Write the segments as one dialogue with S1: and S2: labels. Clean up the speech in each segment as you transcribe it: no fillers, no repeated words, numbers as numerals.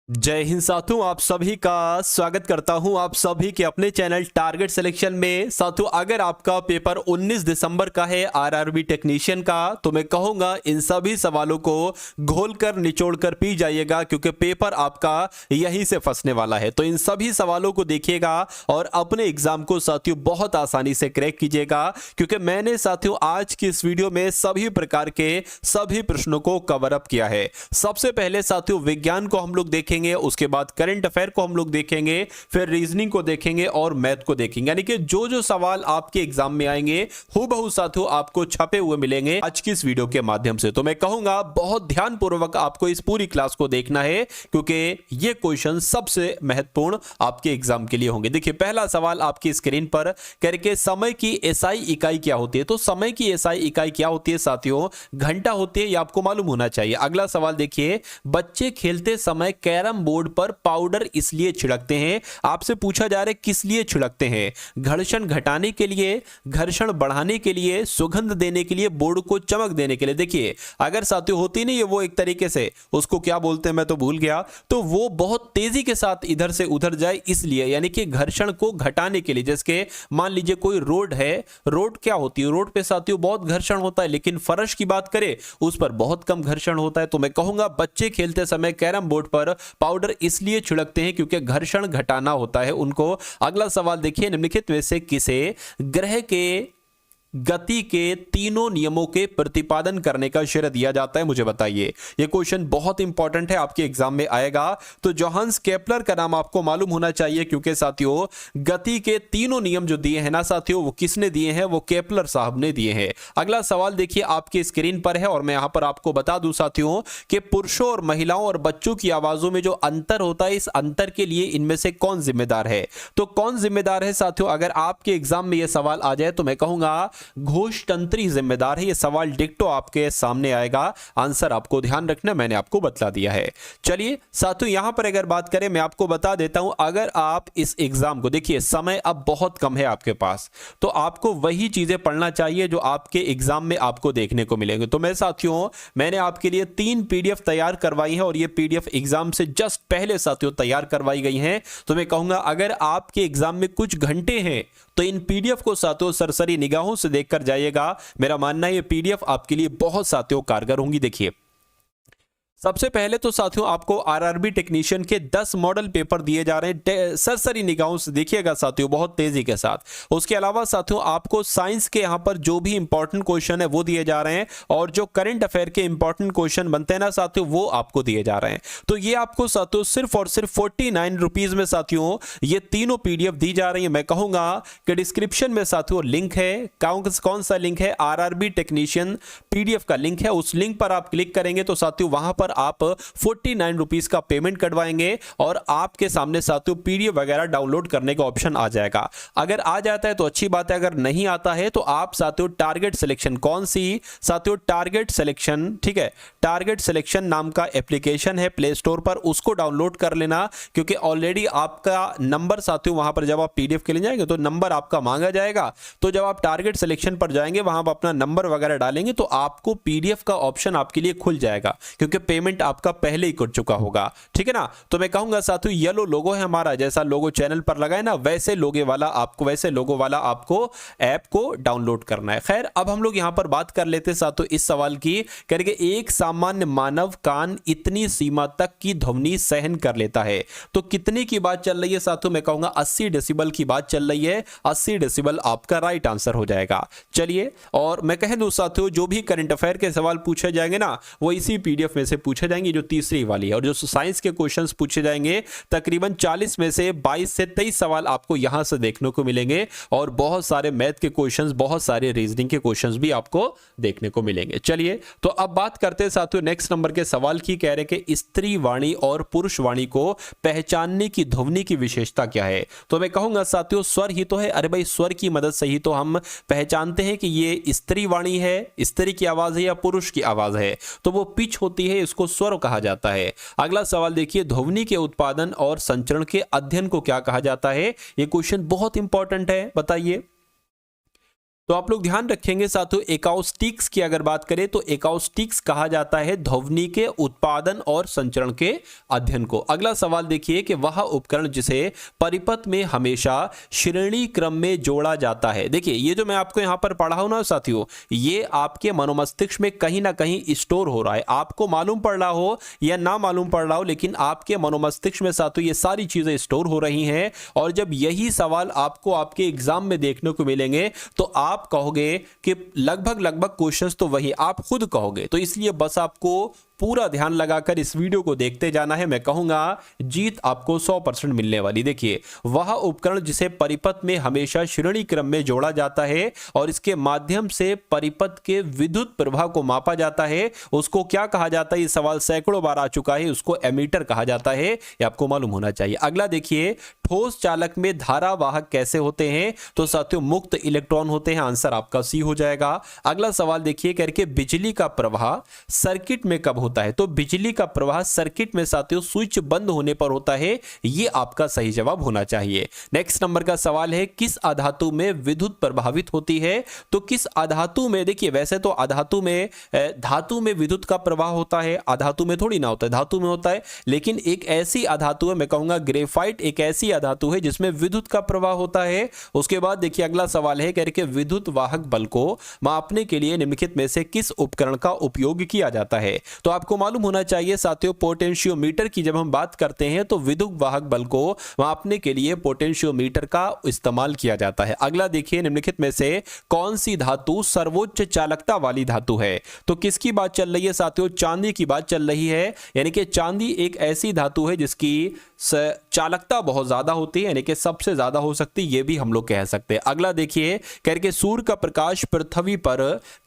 S1: जय हिंद साथियों, आप सभी का स्वागत करता हूं आप सभी के अपने चैनल टारगेट सिलेक्शन में। साथियों, अगर आपका पेपर 19 दिसंबर का है आरआरबी टेक्नीशियन का, तो मैं कहूंगा इन सभी सवालों को घोलकर निचोड़कर पी जाइएगा, क्योंकि पेपर आपका यहीं से फंसने वाला है। तो इन सभी सवालों को देखिएगा और अपने एग्जाम को साथियों बहुत आसानी से क्रैक कीजिएगा, क्योंकि मैंने साथियों आज की इस वीडियो में सभी प्रकार के सभी प्रश्नों को कवर अप किया है। सबसे पहले साथियों विज्ञान को हम लोग देखेंगे, उसके बाद करंट अफेयर को हम लोग देखेंगे, फिर रीजनिंग को देखेंगे और मैथ को देखेंगे। यानी कि जो जो सवाल आपके एग्जाम में आएंगे हूबहू साथियों आपको छपे हुए मिलेंगे आज की इस वीडियो के माध्यम से। तो मैं कहूंगा बहुत ध्यानपूर्वक आपको इस पूरी क्लास को देखना है, क्योंकि ये क्वेश्चन सबसे महत्वपूर्ण आपके एग्जाम के लिए होंगे। देखिए, पहला सवाल आपकी स्क्रीन पर करके समय की एसआई इकाई क्या होती है। तो समय की एसआई इकाई क्या होती है साथियों? घंटा होती है, ये आपको मालूम होना चाहिए। अगला सवाल देखिए, बच्चे खेलते समय कैरम बोर्ड पर पाउडर इसलिए छिड़कते हैं। आपसे पूछा जा रहा है किस लिए छिड़कते हैं? घर्षण घटाने के लिए, घर्षण बढ़ाने के लिए, सुगंध देने के लिए, बोर्ड को चमक देने के लिए। देखिए, अगर साथियों होती नहीं है वो एक तरीके से, उसको क्या बोलते हैं मैं तो भूल गया, तो वो बहुत तेजी के साथ इधर से उधर जाए इसलिए, यानी कि घर्षण को घटाने के लिए। जैसे मान लीजिए कोई रोड है, रोड क्या होती है? रोड पे साथियों बहुत घर्षण होता है, लेकिन फर्श की बात करें उस पर बहुत कम घर्षण होता है। तो मैं कहूंगा बच्चे खेलते समय कैरम बोर्ड पर पाउडर इसलिए छिड़कते हैं क्योंकि घर्षण घटाना होता है उनको। अगला सवाल देखिए, निम्नलिखित में से किसे ग्रह के गति के तीनों नियमों के प्रतिपादन करने का श्रेय दिया जाता है? मुझे बताइए। यह क्वेश्चन बहुत इंपॉर्टेंट है, आपके एग्जाम में आएगा। तो जोहान्स केपलर का नाम आपको मालूम होना चाहिए, क्योंकि साथियों गति के तीनों नियम जो दिए हैं ना साथियों, वो किसने दिए हैं? वो केपलर साहब ने दिए हैं। अगला सवाल देखिए आपकी स्क्रीन पर है, और मैं यहां पर आपको बता दूं साथियों कि पुरुषों और महिलाओं और बच्चों की आवाजों में जो अंतर होता है, इस अंतर के लिए इनमें से कौन जिम्मेदार है? तो कौन जिम्मेदार है साथियों? अगर आपके एग्जाम में यह सवाल आ जाए तो मैं कहूंगा घोषतंत्री जिम्मेदार है। यह सवाल डिक्टो आपके सामने आएगा, आंसर आपको ध्यान रखना, मैंने आपको बतला दिया है। चलिए साथियों, यहां पर अगर बात करें, मैं आपको बता देता हूं, अगर आप इस एग्जाम को देखिए, समय अब बहुत कम है आपके पास, तो आपको वही चीजें पढ़ना चाहिए जो आपके एग्जाम में आपको देखने को मिलेंगे। तो मैं साथियों, मैंने आपके लिए 3 पीडीएफ तैयार करवाई है, और ये पीडीएफ एग्जाम से जस्ट पहले साथियों तैयार करवाई गई हैं। तो मैं कहूंगा अगर आपके एग्जाम में कुछ घंटे हैं तो इन पीडीएफ को साथियों सरसरी निगाहों से देखकर जाइएगा। मेरा मानना है ये पीडीएफ आपके लिए बहुत साथियों कारगर होंगी। देखिए, सबसे पहले तो साथियों आपको आरआरबी टेक्नीशियन के 10 मॉडल पेपर दिए जा रहे हैं, सरसरी निगाहों से देखिएगा साथियों, बहुत तेजी के साथ। उसके अलावा साथियों आपको साइंस के यहां पर जो भी इंपॉर्टेंट क्वेश्चन है वो दिए जा रहे हैं, और जो करंट अफेयर के इंपॉर्टेंट क्वेश्चन बनते हैं ना साथियों, वो आपको दिए जा रहे हैं। तो ये आपको साथियों सिर्फ और सिर्फ 49 रुपीज में साथियों ये तीनों पीडीएफ दी जा रही है। मैं कहूंगा कि डिस्क्रिप्शन में साथियों लिंक है, कौन सा लिंक है? आरआरबी टेक्नीशियन पीडीएफ का लिंक है। उस लिंक पर आप क्लिक करेंगे तो साथियों वहां पर आप 49 रुपीज का पेमेंट करवाएंगे, और आपके सामने साथियों पीडीएफ वगैरह डाउनलोड करने का ऑप्शन आ जाएगा। अगर आ जाता है तो अच्छी बात है, अगर नहीं आता है तो आप साथियों टारगेट सिलेक्शन, कौन सी साथियों? टारगेट सिलेक्शन, ठीक है, टारगेट सिलेक्शन नाम का एप्लीकेशन है प्ले स्टोर पर, उसको डाउनलोड कर लेना, क्योंकि ऑलरेडी आपका नंबर साथियों वहां पर जब आप पीडीएफ के लिए जाएंगे तो नंबर आपका मांगा जाएगा। तो जब आप टारगेट सिलेक्शन पर जाएंगे, वहां पर अपना नंबर वगैरह डालेंगे तो आपको पीडीएफ का ऑप्शन आपके लिए खुल जाएगा, क्योंकि पेमेंट आपका पहले ही कर चुका होगा। ठीक है ना? तो मैं कहूंगा साथियों येलो लोगो है हमारा, जैसा लोगो चैनल पर लगा है ना, वैसे लोगो वाला आपको ऐप को डाउनलोड करना है। खैर, अब हम लोग यहां पर बात कर लेते हैं साथियों इस सवाल की, करके एक सामान्य मानव कान इतनी सीमा तक की ध्वनि सहन कर लेता है। तो कितने की बात चल रही है साथियों? मैं कहूंगा 80 डेसिबल की बात चल रही है। 80 डेसिबल आपका राइट आंसर हो जाएगा। चलिए, और मैं कह दूं साथियों जो भी करंट अफेयर के सवाल पूछे जाएंगे ना, वो इसी पीडीएफ में से पूछे जाएंगे, जो तीसरी वाली है। और जो साइंस के क्वेश्चंस पूछे जाएंगे, तकरीबन 40 में से 22 से 23 सवाल आपको यहां से देखने को मिलेंगे, और बहुत सारे मैथ के क्वेश्चंस, बहुत सारे रीजनिंग के क्वेश्चंस भी आपको देखने को मिलेंगे। चलिए, तो अब बात करते हैं साथियों नेक्स्ट नंबर के सवाल की। कह रहे कि स्त्री वाणी और पुरुष वाणी को पहचानने की ध्वनि की विशेषता क्या है? तो मैं कहूंगा साथियों स्वर ही तो है। अरे भाई, स्वर की मदद से ही तो हम पहचानते हैं कि ये स्त्री वाणी है, स्त्री की आवाज है या पुरुष की आवाज है। तो वो पिच होती है, इसको स्वर कहा जाता है। अगला सवाल देखिए, ध्वनि के उत्पादन और संचरण के अध्ययन को क्या कहा जाता है? ये क्वेश्चन बहुत इंपॉर्टेंट है, बताइए। तो आप लोग ध्यान रखेंगे साथियों, एकाउस्टिक्स की अगर बात करें तो एकाउस्टिक्स कहा जाता है ध्वनि के उत्पादन और संचरण के अध्ययन को। अगला सवाल देखिए कि वह उपकरण जिसे परिपथ में हमेशा श्रेणी क्रम में जोड़ा जाता है। देखिए ये जो मैं आपको यहां पर पढ़ा हूं ना साथियों, ये आपके मनोमस्तिष्क में कहीं ना कहीं स्टोर हो रहा है। आपको मालूम पड़ रहा हो या ना मालूम पड़ रहा हो, लेकिन आपके मनोमस्तिष्क में साथियों ये सारी चीजें स्टोर हो रही हैं। और जब यही सवाल आपको आपके एग्जाम में देखने को मिलेंगे तो आप कहोगे कि लगभग क्वेश्चंस तो वही आप खुद कहोगे। तो इसलिए बस आपको पूरा ध्यान लगाकर इस वीडियो को देखते जाना है। मैं कहूंगा जीत आपको 100% मिलने वाली। देखिए वह उपकरण जिसे परिपथ में हमेशा श्रेणी क्रम में जोड़ा जाता है और इसके माध्यम से परिपथ के विद्युत प्रवाह को मापा जाता है, उसको क्या कहा जाता है? ये सवाल सैकड़ों बार आ चुका है, उसको एमीटर कहा जाता है, ये आपको मालूम होना चाहिए। अगला देखिए, ठोस चालक में धारा वाहक कैसे होते हैं? तो साथियों मुक्त इलेक्ट्रॉन होते हैं, आंसर आपका सी हो जाएगा। अगला सवाल देखिए करके बिजली का प्रवाह सर्किट में कब होता है? तो बिजली का प्रवाह सर्किट में साथियों स्विच बंद होने पर होता है, ये आपका सही जवाब होना चाहिए। नेक्स्ट नंबर का सवाल है, किस अधातु में विद्युत प्रभावित होती है? तो किस अधातु में? देखिए वैसे तो अधातु में धातु में विद्युत का प्रवाह होता है, अधातु में थोड़ी ना होता है, धातु में होता है। लेकिन एक ऐसी अधातु है, मैं कहूंगा ग्रेफाइट एक ऐसी अधातु है जिसमें विद्युत का प्रवाह होता है। उसके बाद देखिए अगला सवाल है करके विद्युत वाहक बल को मापने के लिए निम्नलिखित में से किस उपकरण का उपयोग किया जाता है? तो आपको मालूम होना चाहिए साथियों, पोटेंशियोमीटर की जब हम बात करते हैं तो विद्युत वाहक बल को मापने के लिए पोटेंशियोमीटर का इस्तेमाल किया जाता है। अगला देखिए, निम्नलिखित में से कौन सी धातु सर्वोच्च चालकता वाली धातु है? तो किसकी बात चल रही है साथियों? चांदी की बात चल रही है। यानी कि चांदी एक ऐसी धातु है जिसकी चालकता बहुत ज्यादा होती है, यानी कि सबसे ज्यादा हो सकती है, ये भी हम लोग कह सकते हैं। अगला देखिए करके सूर्य का प्रकाश पृथ्वी पर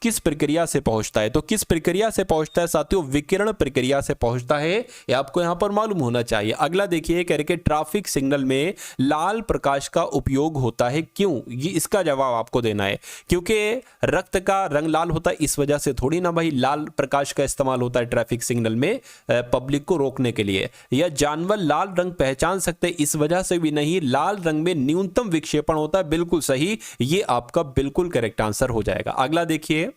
S1: किस प्रक्रिया से पहुंचता है? तो किस प्रक्रिया से पहुंचता है साथियों? विकिरण प्रक्रिया से पहुंचता है, ये आपको यहां पर मालूम होना चाहिए। अगला देखिए करके ट्रैफिक सिग्नल में लाल प्रकाश का उपयोग होता है, क्यों? ये इसका जवाब आपको देना है। क्योंकि रक्त का रंग लाल होता है, इस वजह से थोड़ी ना भाई लाल प्रकाश का इस्तेमाल होता है ट्रैफिक सिग्नल में पब्लिक को रोकने के लिए। या जानवर लाल रंग पहचान सकते हैं, इस वजह से भी नहीं, लाल रंग में न्यूनतम विक्षेपण होता है। बिल्कुल सही, ये आपका बिल्कुल करेक्ट आंसर हो जाएगा। अगला देखिए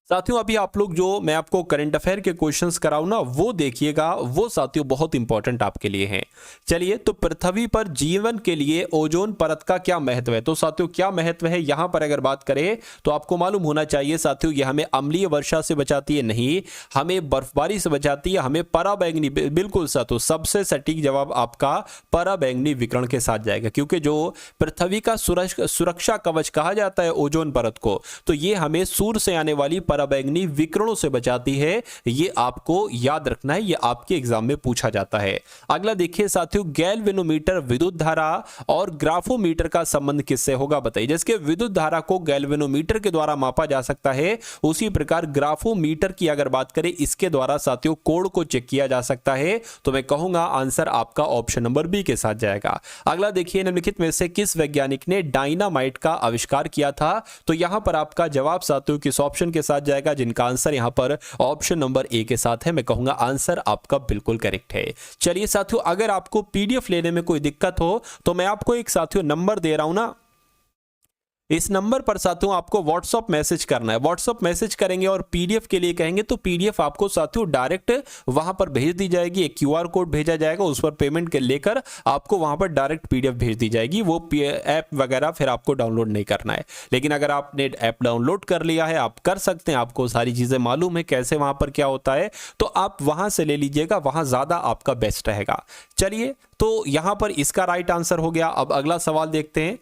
S1: साथियों, अभी आप लोग जो मैं आपको करंट अफेयर के क्वेश्चंस कराऊं ना, वो देखिएगा, वो साथियों बहुत इंपॉर्टेंट आपके लिए हैं। चलिए, तो पृथ्वी पर जीवन के लिए ओजोन परत का क्या महत्व है? तो साथियों क्या महत्व है यहां पर अगर बात करें तो आपको मालूम होना चाहिए साथियों, ये हमें अम्लीय वर्षा से बचाती है, नहीं, हमें बर्फबारी से बचाती है, हमें पराबैंगनी, बिल्कुल साथियों सबसे सटीक जवाब आपका पराबैंगनी विकिरण के साथ जाएगा। क्योंकि जो पृथ्वी का सुरक्षा कवच कहा जाता है ओजोन परत को, तो ये हमें सूर्य से आने वाली पराबैंगनी विकिरणों से बचाती है, ये आपको याद रखना है, ये आपके एग्जाम में पूछा जाता है। अगला देखिए साथियों, गैल्वेनोमीटर विद्युत धारा और ग्राफोमीटर का संबंध किससे होगा? बताइए। जैसे विद्युत धारा को गैल्वेनोमीटर के द्वारा मापा जा सकता है, उसी प्रकार ग्राफोमीटर की अगर बात करें, इसके द्वारा साथियों कोण को चेक किया जा सकता है। तो मैं कहूंगा आंसर आपका ऑप्शन नंबर बी के साथ जाएगा। अगला देखिए, निम्नलिखित में से किस वैज्ञानिक ने डायनामाइट का आविष्कार किया था? तो यहां पर आपका जवाब साथियों किस ऑप्शन के साथ जाएगा? जिनका आंसर यहां पर ऑप्शन नंबर ए के साथ है। मैं कहूंगा आंसर आपका बिल्कुल करेक्ट है। चलिए साथियों, अगर आपको पीडीएफ लेने में कोई दिक्कत हो तो मैं आपको एक साथियों नंबर दे रहा हूं ना, इस नंबर पर साथियों आपको व्हाट्सएप मैसेज करना है। व्हाट्सएप मैसेज करेंगे और पीडीएफ के लिए कहेंगे तो पीडीएफ आपको साथियों डायरेक्ट वहां पर भेज दी जाएगी। एक क्यूआर कोड भेजा जाएगा, उस पर पेमेंट के लेकर आपको वहां पर डायरेक्ट पीडीएफ भेज दी जाएगी। वो ऐप वगैरह फिर आपको डाउनलोड नहीं करना है। लेकिन अगर आपने ऐप डाउनलोड कर लिया है, आप कर सकते हैं, आपको सारी चीजें मालूम है कैसे वहां पर क्या होता है, तो आप वहां से ले लीजिएगा, वहां ज्यादा आपका बेस्ट रहेगा। चलिए, तो यहां पर इसका राइट आंसर हो गया। अब अगला सवाल देखते हैं,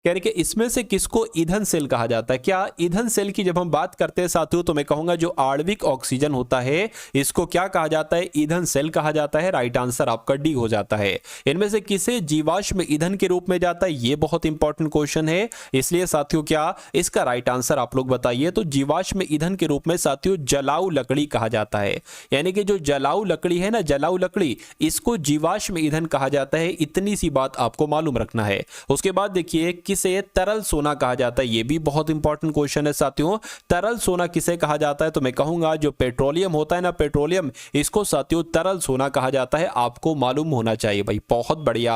S1: कह रहे कि इसमें से किसको ईंधन सेल कहा जाता है? क्या ईंधन सेल की जब हम बात करते हैं साथियों, तो मैं कहूंगा जो आणविक ऑक्सीजन होता है, इसको क्या कहा जाता है? ईंधन सेल कहा जाता है। राइट आंसर आपका डी हो जाता है। इनमें से किसे जीवाश्म ईंधन के रूप में जाता है? ये बहुत इंपॉर्टेंट क्वेश्चन है, इसलिए साथियों क्या इसका राइट आंसर आप लोग बताइए। तो जीवाश्म ईंधन के रूप में साथियों जलाऊ लकड़ी कहा जाता है। यानी कि जो जलाऊ लकड़ी है ना, जलाऊ लकड़ी, इसको जीवाश्म ईंधन कहा जाता है। इतनी सी बात आपको मालूम रखना है। उसके बाद देखिए, किसे तरल सोना कहा जाता है? ये भी बहुत इंपॉर्टेंट क्वेश्चन है साथियों। तरल सोना किसे कहा जाता है? तो मैं कहूंगा जो पेट्रोलियम होता है ना, पेट्रोलियम, इसको साथियों तरल सोना कहा जाता है। आपको मालूम होना चाहिए भाई। बहुत बढ़िया,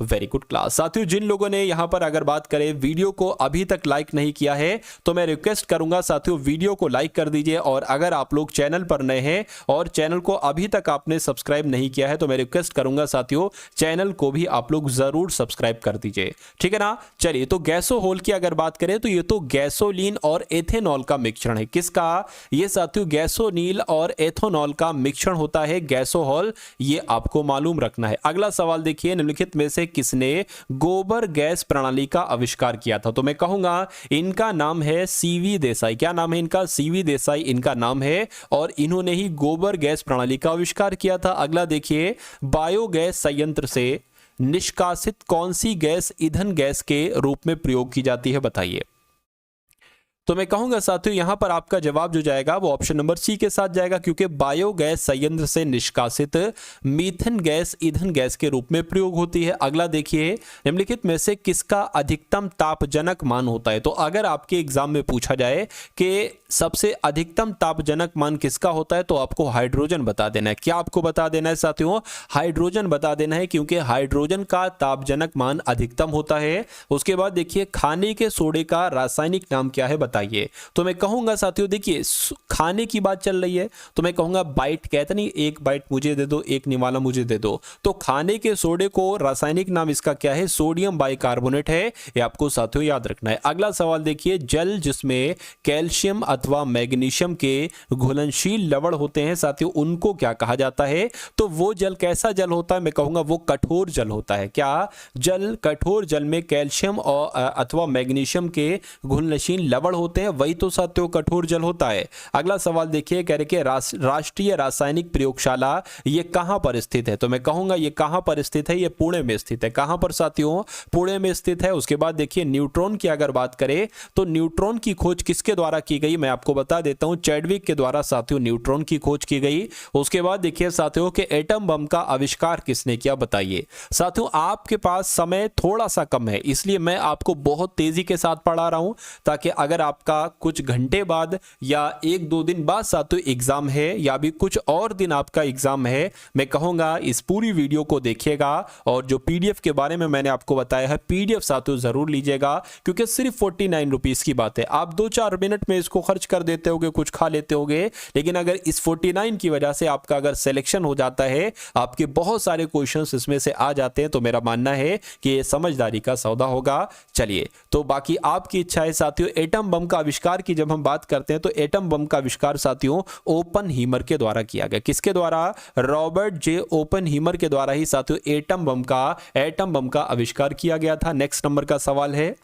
S1: वेरी गुड क्लास। साथियों जिन लोगों ने यहां पर अगर बात करें वीडियो को अभी तक लाइक नहीं किया है तो मैं रिक्वेस्ट करूंगा साथियों वीडियो को लाइक कर दीजिए। और अगर आप लोग चैनल पर नए हैं और चैनल को अभी तक आपने सब्सक्राइब नहीं किया है तो मैं रिक्वेस्ट करूंगा साथियों चैनल को भी आप लोग जरूर सब्सक्राइब कर दीजिए, ठीक है ना। चलिए, तो गैसोहोल की अगर बात करें तो ये तो गैसोलीन और एथेनॉल का मिश्रण है। किसका? ये साथियों गैसोलीन और एथेनॉल का मिश्रण होता है गैसोहोल, ये आपको मालूम रखना है। अगला सवाल देखिए, निम्नलिखित में से किसने गोबर गैस प्रणाली का आविष्कार किया था? तो मैं कहूंगा इनका नाम है सीवी देसाई। क्या नाम है इनका? सीवी देसाई इनका नाम है और इन्होंने ही गोबर गैस प्रणाली का आविष्कार किया था। अगला देखिए, बायोगैस संयंत्र से निष्कासित कौन सी गैस ईंधन गैस के रूप में प्रयोग की जाती है? बताइए। तो मैं कहूंगा साथियों यहां पर आपका जवाब जो जाएगा वो ऑप्शन नंबर सी के साथ जाएगा, क्योंकि बायोगैस संयंत्र से निष्कासित मीथेन गैस ईंधन गैस के रूप में प्रयोग होती है। अगला देखिए, निम्नलिखित में से किसका अधिकतम तापजनक मान होता है? तो अगर आपके एग्जाम में पूछा जाए कि सबसे अधिकतम तापजनक मान किसका होता है तो आपको हाइड्रोजन बता देना है। क्या आपको बता देना है साथियों? हाइड्रोजन बता देना है, क्योंकि हाइड्रोजन का तापजनक मान अधिकतम होता है। उसके बाद देखिए, खाने के सोडे का रासायनिक नाम क्या है? बताइए। तो मैं कहूंगा साथियों देखिए, खाने की बात चल रही है तो मैं कहूंगा बाइट, कहते नहीं एक बाइट मुझे दे दो एक निवाला मुझे दे दो। तो खाने के सोडे को रासायनिक नाम इसका क्या है? सोडियम बाइकार्बोनेट है। ये आपको साथियों याद रखना है। अगला सवाल देखिए, जल जिसमें कैल्शियम अथवा मैग्नीशियम के घुलनशील लवण होते हैं साथियों, उनको क्या कहा जाता है? तो वो जल कैसा जल होता है? मैं कहूंगा वो कठोर जल होता है। क्या जल? कठोर जल में कैल्शियम और अथवा मैग्नीशियम के घुलनशील लवण होते हैं, वही तो साथियों कठोर जल होता है। अगला सवाल देखिए, कह रहे कि राष्ट्रीय रासायनिक प्रयोगशाला ये कहां पर स्थित है? तो मैं कहूंगा ये कहां पर स्थित है? ये पुणे में स्थित है। कहां पर साथियों? पुणे में स्थित है। उसके बाद देखिए, न्यूट्रॉन की अगर बात करें तो न्यूट्रॉन की खोज किसके द्वारा की गई? मैं आपको बता देता हूं, चैडविक के द्वारा साथियों न्यूट्रॉन की खोज की गई। उसके बाद देखिए साथियों के एटम बम का आविष्कार किसने किया? बताइए। साथियों आपके पास समय थोड़ा सा कम है, इसलिए मैं आपको बहुत तेजी के साथ पढ़ा रहा हूं, ताकि अगर आपका कुछ घंटे बाद या एक दो दिन बाद साथियों एग्जाम है या भी कुछ और दिन आपका एग्जाम है, मैं कहूंगा इस पूरी वीडियो को देखिएगा और जो पीडीएफ के बारे में मैंने आपको बताया है पीडीएफ साथियों जरूर लीजिएगा, क्योंकि सिर्फ 49 रुपीस की बात है। आप 2-4 मिनट में इसको खर्च कर देते होगे, कुछ खा लेते होगे, लेकिन अगर इस 49 की वजह से आपका अगर सिलेक्शन हो जाता है, आपके बहुत सारे क्वेश्चंस इसमें से आ जाते हैं, तो मेरा मानना है कि ये समझदारी का सौदा होगा। चलिए, तो बाकी आपकी इच्छा है साथियों। एटम बम का आविष्कार की जब हम बात करते हैं तो एटम बम का आविष्कार साथियों ओपनहीमर के द्वारा किया गया। किसके द्वारा? रॉबर्ट जे ओपनहीमर के द्वारा ही साथियों एटम बम का आविष्कार किया गया था। नेक्स्ट नंबर का सवाल है,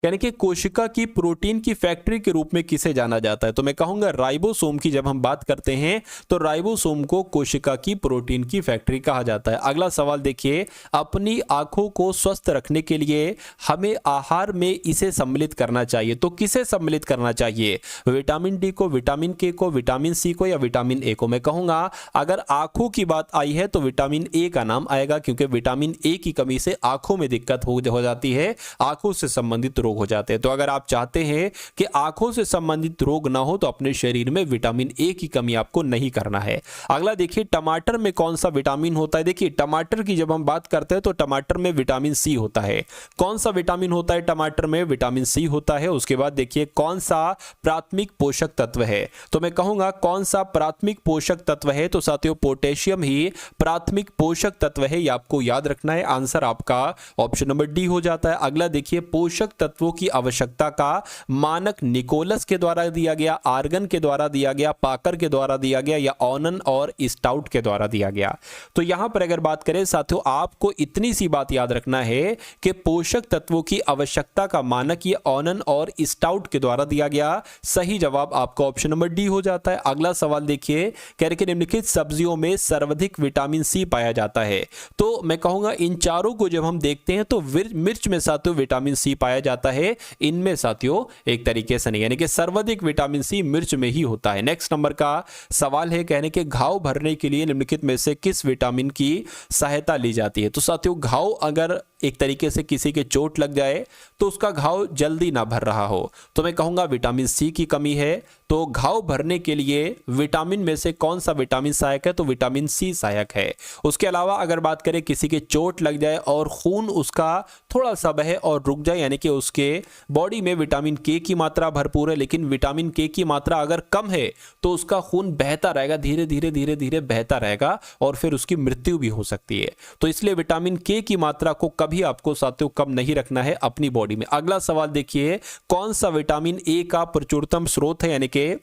S1: यानी कि कोशिका की प्रोटीन की फैक्ट्री के रूप में किसे जाना जाता है? तो मैं कहूंगा राइबोसोम की जब हम बात करते हैं तो राइबोसोम को कोशिका की प्रोटीन की फैक्ट्री कहा जाता है। अगला सवाल देखिए, अपनी आंखों को स्वस्थ रखने के लिए हमें आहार में इसे सम्मिलित करना चाहिए। तो किसे सम्मिलित करना चाहिए? विटामिन डी को, विटामिन के को, विटामिन सी को या विटामिन ए को? मैं कहूंगा अगर आंखों की बात आई है तो विटामिन ए का नाम आएगा, क्योंकि विटामिन ए की कमी से आंखों में दिक्कत हो जाती है, आंखों से संबंधित रोग हो जाते हैं। तो अगर आप चाहते हैं कि आंखों से संबंधित रोग ना हो तो अपने शरीर में विटामिन ए की कमी आपको नहीं करना है। अगला देखिए, टमाटर में कौन सा विटामिन होता है? देखिए टमाटर की जब हम बात करते हैं तो टमाटर में विटामिन सी होता है। कौन सा विटामिन होता है टमाटर में? विटामिन सी होता है। उसके बाद देखिए, कौन सा प्राथमिक पोषक तत्व है? तो मैं कहूंगा कौन सा प्राथमिक पोषक तत्व है? तो साथियों पोटेशियम ही प्राथमिक पोषक तत्व है, ये आपको याद रखना है। आंसर आपका ऑप्शन नंबर डी हो जाता है। अगला देखिए, पोषक तत्वों की आवश्यकता का मानक निकोलस के द्वारा दिया गया, आर्गन के द्वारा दिया गया, पाकर के द्वारा दिया गया या ऑनन और स्टाउट के द्वारा दिया गया? तो यहां पर अगर बात करें साथियों, आपको इतनी सी बात याद रखना है कि पोषक तत्वों की आवश्यकता का मानक ये ऑनन और स्टाउट के द्वारा दिया गया। सही जवाब आपका ऑप्शन नंबर डी हो जाता है। अगला सवाल देखिए, कह रहे कि निम्नलिखित सब्जियों में सर्वाधिक विटामिन सी पाया जाता है। तो मैं कहूंगा इन चारों को जब हम देखते हैं तो मिर्च में साथियों विटामिन सी पाया जाता है, इनमें साथियों एक तरीके से नहीं, यानी कि सर्वाधिक विटामिन सी मिर्च में ही होता है। नेक्स्ट नंबर का सवाल है, कहने के घाव भरने के लिए निम्नलिखित में से किस विटामिन की सहायता ली जाती है? तो साथियों घाव अगर एक तरीके से किसी के चोट लग जाए तो उसका घाव जल्दी ना भर रहा हो, तो मैं कहूँगा विटामिन सी की कमी है। तो घाव भरने के लिए विटामिन में से कौन सा विटामिन सहायक है, तो विटामिन सी सहायक है। उसके अलावा अगर बात करें किसी के चोट लग जाए और खून उसका थोड़ा सा बहे और रुक जाए, यानी कि उसके बॉडी में विटामिन के की मात्रा भरपूर है लेकिन विटामिन के की मात्रा अगर कम है तो उसका खून बहता रहेगा, धीरे धीरे धीरे धीरे बहता रहेगा और फिर उसकी मृत्यु भी हो सकती है। तो इसलिए विटामिन के की मात्रा को कभी आपको साथियों कम नहीं रखना है अपनी बॉडी में। अगला सवाल देखिए, कौन सा विटामिन ए का प्रचुरतम स्रोत है, यानी कि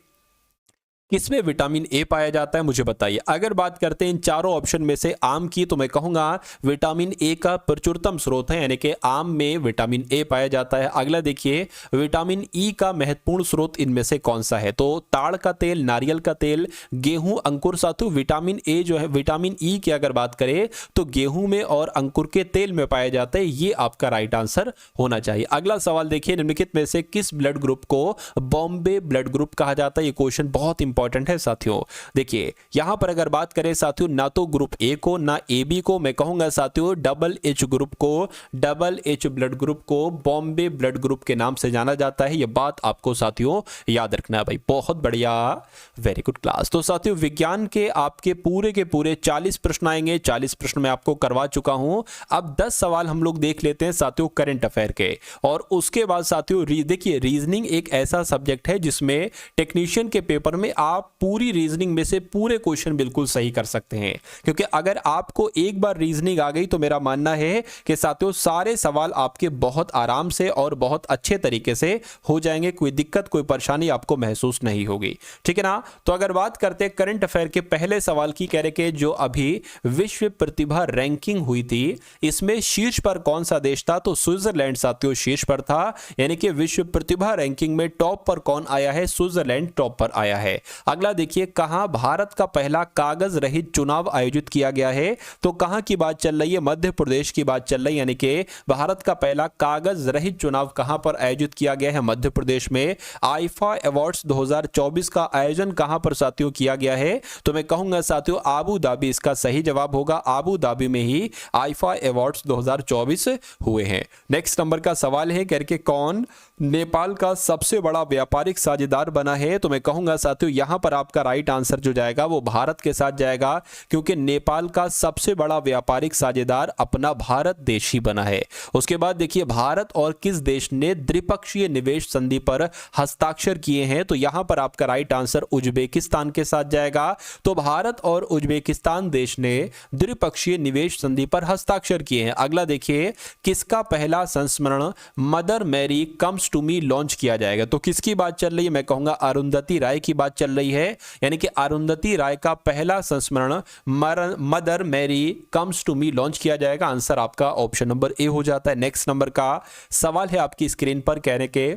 S1: किसमें विटामिन ए पाया जाता है, मुझे बताइए। अगर बात करते हैं इन चारों ऑप्शन में से आम की, तो मैं कहूंगा विटामिन ए का प्रचुरतम स्रोत है, यानी कि आम में विटामिन ए पाया जाता है। अगला देखिए, विटामिन ई का महत्वपूर्ण स्रोत इनमें से कौन सा है, तो ताड़ का तेल, नारियल का तेल, गेहूं, अंकुर। साथियों विटामिन ए जो है, विटामिन ई की अगर बात करें तो गेहूं में और अंकुर के तेल में पाया जाता है। ये आपका राइट आंसर होना चाहिए। अगला सवाल देखिए, निम्नलिखित में से किस ब्लड ग्रुप को बॉम्बे ब्लड ग्रुप कहा जाता है। ये क्वेश्चन बहुत इंपॉर्टेंट है साथियों। देखिए यहां पर अगर बात करें साथियों, ना तो ग्रुप ए को ना ए बी को, मैं कहूंगा साथियों डबल एच ग्रुप को, डबल एच ब्लड ग्रुप को बॉम्बे ब्लड ग्रुप के नाम से जाना जाता है। यह बात आपको साथियों याद रखना है भाई। बहुत बढ़िया, वेरी गुड क्लास। तो साथियों विज्ञान के आपके पूरे 40 प्रश्न आएंगे। 40 प्रश्न मैं आपको करवा चुका हूं। अब 10 सवाल हम लोग देख लेते हैं साथियों करंट अफेयर के, और उसके बाद साथियों देखिए रीजनिंग एक ऐसा सब्जेक्ट है जिसमें टेक्नीशियन के पेपर में आप पूरी रीजनिंग में से पूरे क्वेश्चन बिल्कुल सही कर सकते हैं, क्योंकि अगर आपको एक बार रीजनिंग आ गई तो मेरा मानना है कि साथियों सारे सवाल आपके बहुत आराम से और बहुत अच्छे तरीके से हो जाएंगे। कोई दिक्कत, कोई परेशानी आपको महसूस नहीं होगी, ठीक है ना। तो अगर बात करते हैं करंट अफेयर के पहले सवाल की, कह रहे कि जो अभी विश्व प्रतिभा रैंकिंग हुई थी इसमें शीर्ष पर कौन सा देश था, तो स्विट्जरलैंड साथियों शीर्ष पर था। यानी कि विश्व प्रतिभा रैंकिंग में टॉप पर कौन आया है, स्विट्जरलैंड टॉप पर आया है। अगला देखिए, कहां भारत का पहला कागज रहित चुनाव आयोजित किया गया है, तो कहां की बात चल रही है, मध्य प्रदेश की बात चल रही है। यानी कि भारत का पहला कागज रहित चुनाव कहां पर आयोजित किया गया है, मध्य प्रदेश में। आईफा अवार्ड्स 2024 का आयोजन कहां पर साथियों किया गया है, तो मैं कहूंगा साथियों आबू धाबी इसका सही जवाब होगा। आबू धाबी में ही आईफा अवार्ड्स 2024 हुए हैं। नेक्स्ट नंबर का सवाल है, करके कौन नेपाल का सबसे बड़ा व्यापारिक साझेदार बना है, तो मैं कहूंगा साथियों यहां पर आपका राइट आंसर जो जाएगा वो भारत के साथ जाएगा, क्योंकि नेपाल का सबसे बड़ा व्यापारिक साझेदार अपना भारत देश ही बना है। उसके बाद देखिए, भारत और किस देश ने द्विपक्षीय निवेश संधि पर हस्ताक्षर किए हैं, तो यहां पर आपका राइट आंसर उज्बेकिस्तान के साथ जाएगा। तो भारत और उज्बेकिस्तान देश ने द्विपक्षीय निवेश संधि पर हस्ताक्षर किए हैं। अगला देखिए, किसका पहला संस्मरण Mother Mary comes to me launch किया जाएगा, तो किसकी बात चल रही है, मैं कहूंगा अरुंधति राय की बात चल रही है। यानी कि अरुंधति राय का पहला संस्मरण Mother Mary comes to me launch किया जाएगा। आंसर आपका ऑप्शन नंबर ए हो जाता है। नेक्स्ट नंबर का सवाल है आपकी स्क्रीन पर, कहने के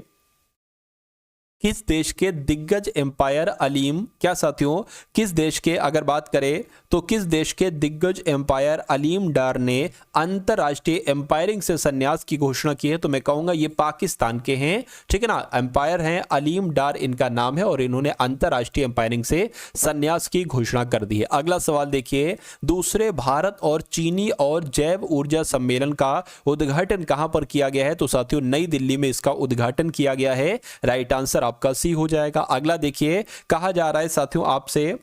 S1: किस देश के दिग्गज एम्पायर अलीम, क्या साथियों किस देश के, अगर बात करें तो किस देश के दिग्गज एम्पायर अलीम डार ने अंतरराष्ट्रीय एम्पायरिंग से संन्यास की घोषणा की है, तो मैं कहूंगा ये पाकिस्तान के हैं, ठीक है ना। एम्पायर हैं अलीम डार इनका नाम है और इन्होंने अंतरराष्ट्रीय एम्पायरिंग से संन्यास की घोषणा कर दी है। अगला सवाल देखिए, दूसरे भारत और चीनी और जैव ऊर्जा सम्मेलन का उद्घाटन कहां पर किया गया है, तो साथियों नई दिल्ली में इसका उद्घाटन किया गया है। राइट आंसर आपका सी हो जाएगा। अगला देखिए, कहा जा रहा है साथियों आपसे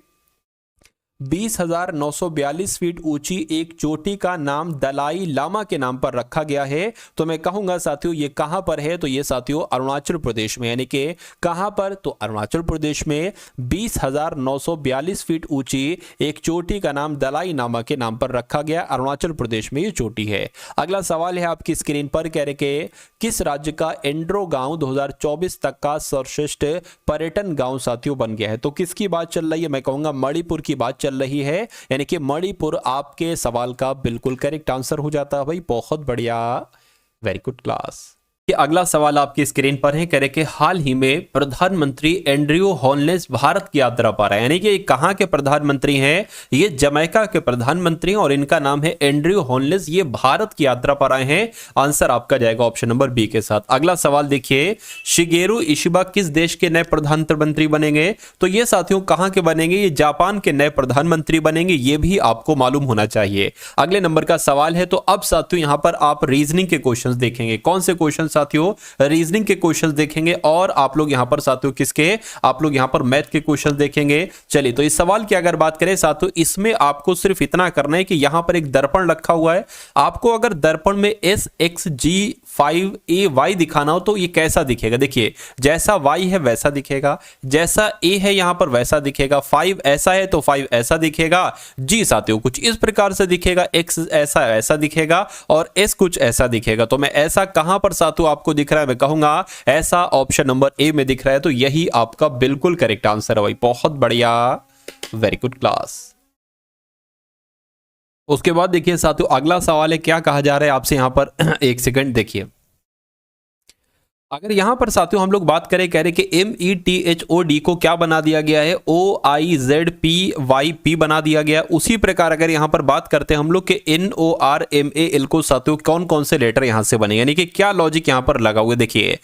S1: 20,942 फीट ऊंची एक चोटी का नाम दलाई लामा के नाम पर रखा गया है, तो मैं कहूंगा साथियों ये कहां पर है, तो ये साथियों अरुणाचल प्रदेश में। यानी कि कहां पर, तो अरुणाचल प्रदेश में 20,942 फीट ऊंची एक चोटी का नाम दलाई लामा के नाम पर रखा गया, अरुणाचल प्रदेश में ये चोटी है। अगला सवाल है आपकी स्क्रीन पर, कह रहे कि किस राज्य का एंड्रो गांव 2024 तक का सर्वश्रेष्ठ पर्यटन गांव साथियों बन गया है, तो किसकी बात चल रही है, मैं कहूंगा मणिपुर की बात चल रही है। यानी कि मणिपुर आपके सवाल का बिल्कुल करेक्ट आंसर हो जाता है भाई। बहुत बढ़िया, वेरी गुड क्लास। कि अगला सवाल आपकी स्क्रीन पर है, कह रहे कि हाल ही में प्रधानमंत्री एंड्रयू होलनेस भारत की यात्रा पर है, यानी कि कहां के प्रधानमंत्री हैं? ये जमैका के प्रधानमंत्री और इनका नाम है एंड्रयू होलनेस। ये भारत की यात्रा पर आए हैं। आंसर आपका जाएगा ऑप्शन नंबर बी के साथ। अगला सवाल देखिए, शिगेरू इशिबा किस देश के नए प्रधानमंत्री बनेंगे? तो ये साथियों कहां के बनेंगे? ये जापान के नए प्रधानमंत्री बनेंगे, ये भी आपको मालूम होना चाहिए। अगले नंबर का सवाल है, तो अब साथियों यहां पर आप रीजनिंग के क्वेश्चंस देखेंगे। कौन से क्वेश्चन साथियों? रीजनिंग के क्वेश्चंस देखेंगे। और आप लोग यहां पर साथियों किसके? आप लोग यहां पर मैथ के क्वेश्चंस देखेंगे। चलिए, तो इस सवाल की अगर बात करें साथियों, इसमें आपको सिर्फ इतना करना है कि यहां पर एक दर्पण रखा हुआ है। आपको अगर दर्पण में SXG5AY दिखाना हो तो ये कैसा दिखेगा? देखिए, जैसा Y है वैसा दिखेगा, जैसा A है यहां पर वैसा दिखेगा, 5 ऐसा है तो 5 ऐसा दिखेगा, G साथियों कुछ इस प्रकार से दिखेगा, X ऐसा ऐसा दिखेगा और S कुछ ऐसा दिखेगा। तो मैं ऐसा कहां पर साथियों आपको दिख रहा है? मैं कहूंगा ऐसा ऑप्शन नंबर ए में दिख रहा है। तो यही आपका बिल्कुल करेक्ट आंसर है भाई, बहुत बढ़िया, वेरी गुड क्लास। उसके बाद देखिए साथियों अगला सवाल है, क्या कहा जा रहा है आपसे यहां पर एक सेकंड देखिए। अगर यहां पर साथियों हम लोग बात करें, कह रहे कि METHOD को क्या बना दिया गया है? OIZPYP बना दिया गया। उसी प्रकार अगर यहां पर बात करते हैं हम लोग के NORMAL को साथियों कौन कौन से लेटर यहां से बने, यानी कि क्या लॉजिक यहां पर लगा हुआ है? देखिए,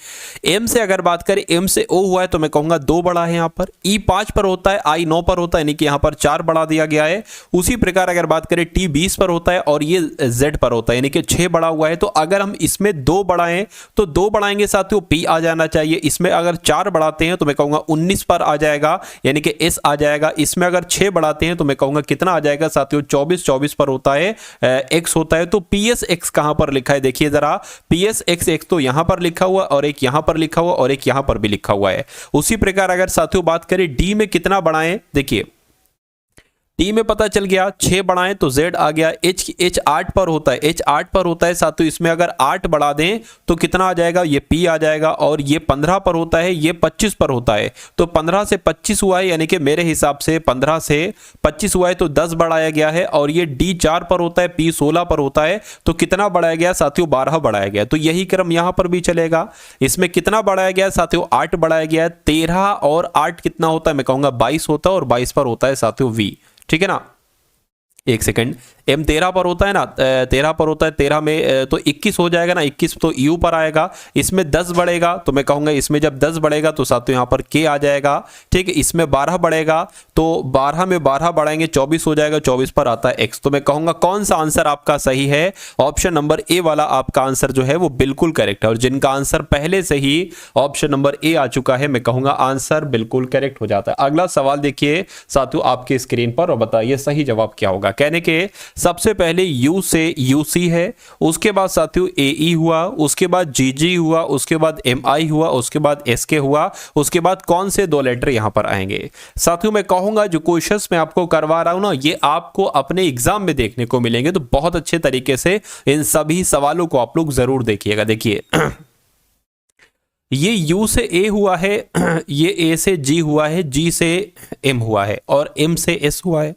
S1: M से अगर बात करें, M से O हुआ है तो मैं कहूंगा 2 बड़ा है यहां पर। E 5 पर होता है, I 9 पर होता है, यानी कि यहां पर 4 बढ़ा दिया गया है। उसी प्रकार अगर बात करें T 20 पर होता है और ये Z पर होता है, यानी कि 6 बड़ा हुआ है। तो अगर हम इसमें 2 बढ़ाएं तो 2 बढ़ाएंगे साथियों P आ जाना चाहिए। इसमें अगर 4 बढ़ाते हैं तो मैं कहूंगा 19 पर आ जाएगा, यानी कि S आ जाएगा। इसमें अगर 6 बढ़ाते हैं तो मैं कहूंगा कितना आ जाएगा साथियों? 24 पर होता है X होता है। तो PSX कहां पर लिखा है? देखिए जरा, PSX एक तो यहां पर लिखा हुआ और एक यहां पर लिखा हुआ और एक यहां पर भी लिखा हुआ है। उसी प्रकार अगर साथियों बात करें D में कितना बढ़ाएं, देखिए टी में पता चल गया 6 बढ़ाएं तो Z आ गया। H 8 पर होता है, H 8 पर होता है साथियों। इसमें अगर 8 बढ़ा दें तो कितना आ जाएगा? ये P आ जाएगा। और ये 15 पर होता है, ये 25 पर होता है। तो 15 से 25 हुआ है, यानी कि मेरे हिसाब से 15 से 25 हुआ है तो 10 बढ़ाया गया है। और ये D 4 पर होता है, P 16 पर होता है, तो कितना बढ़ाया गया साथियों? 12 बढ़ाया गया। तो यही क्रम यहां पर भी चलेगा। इसमें कितना बढ़ाया गया साथियों? 8 बढ़ाया गया है। 13 और 8 कितना होता है? मैं कहूंगा 22 होता है और 22 पर होता है साथियों V। ठीक है ना, एक सेकंड, M 13 पर होता है ना, 13 पर होता है, 13 में तो 21 हो जाएगा ना, 21 तो U पर आएगा। इसमें 10 बढ़ेगा तो मैं कहूंगा इसमें जब 10 बढ़ेगा तो साथियों यहाँ पर K आ जाएगा। ठीक है, इसमें 12 बढ़ेगा तो 12 में 12 बढ़ाएंगे 24 हो जाएगा, 24 पर आता है X। तो मैं कहूंगा कौन सा आंसर आपका सही है? ऑप्शन नंबर ए वाला आपका आंसर जो है वो बिल्कुल करेक्ट है। और जिनका आंसर पहले से ही ऑप्शन नंबर ए आ चुका है, मैं कहूंगा आंसर बिल्कुल करेक्ट हो जाता है। अगला सवाल देखिए साथियों आपके स्क्रीन पर और बताइए सही जवाब क्या होगा। कहने के सबसे पहले U से UC है, उसके बाद साथियों AE हुआ, उसके बाद GG हुआ, उसके बाद MI हुआ, उसके बाद SK हुआ, उसके बाद कौन से 2 लेटर यहां पर आएंगे? साथियों मैं कहूंगा जो क्वेश्चंस मैं आपको करवा रहा हूं ना, ये आपको अपने एग्जाम में देखने को मिलेंगे। तो बहुत अच्छे तरीके से इन सभी सवालों को आप लोग जरूर देखिएगा। देखिए ये U से A हुआ है, ये A से G हुआ है, G से M हुआ है और M से S हुआ है।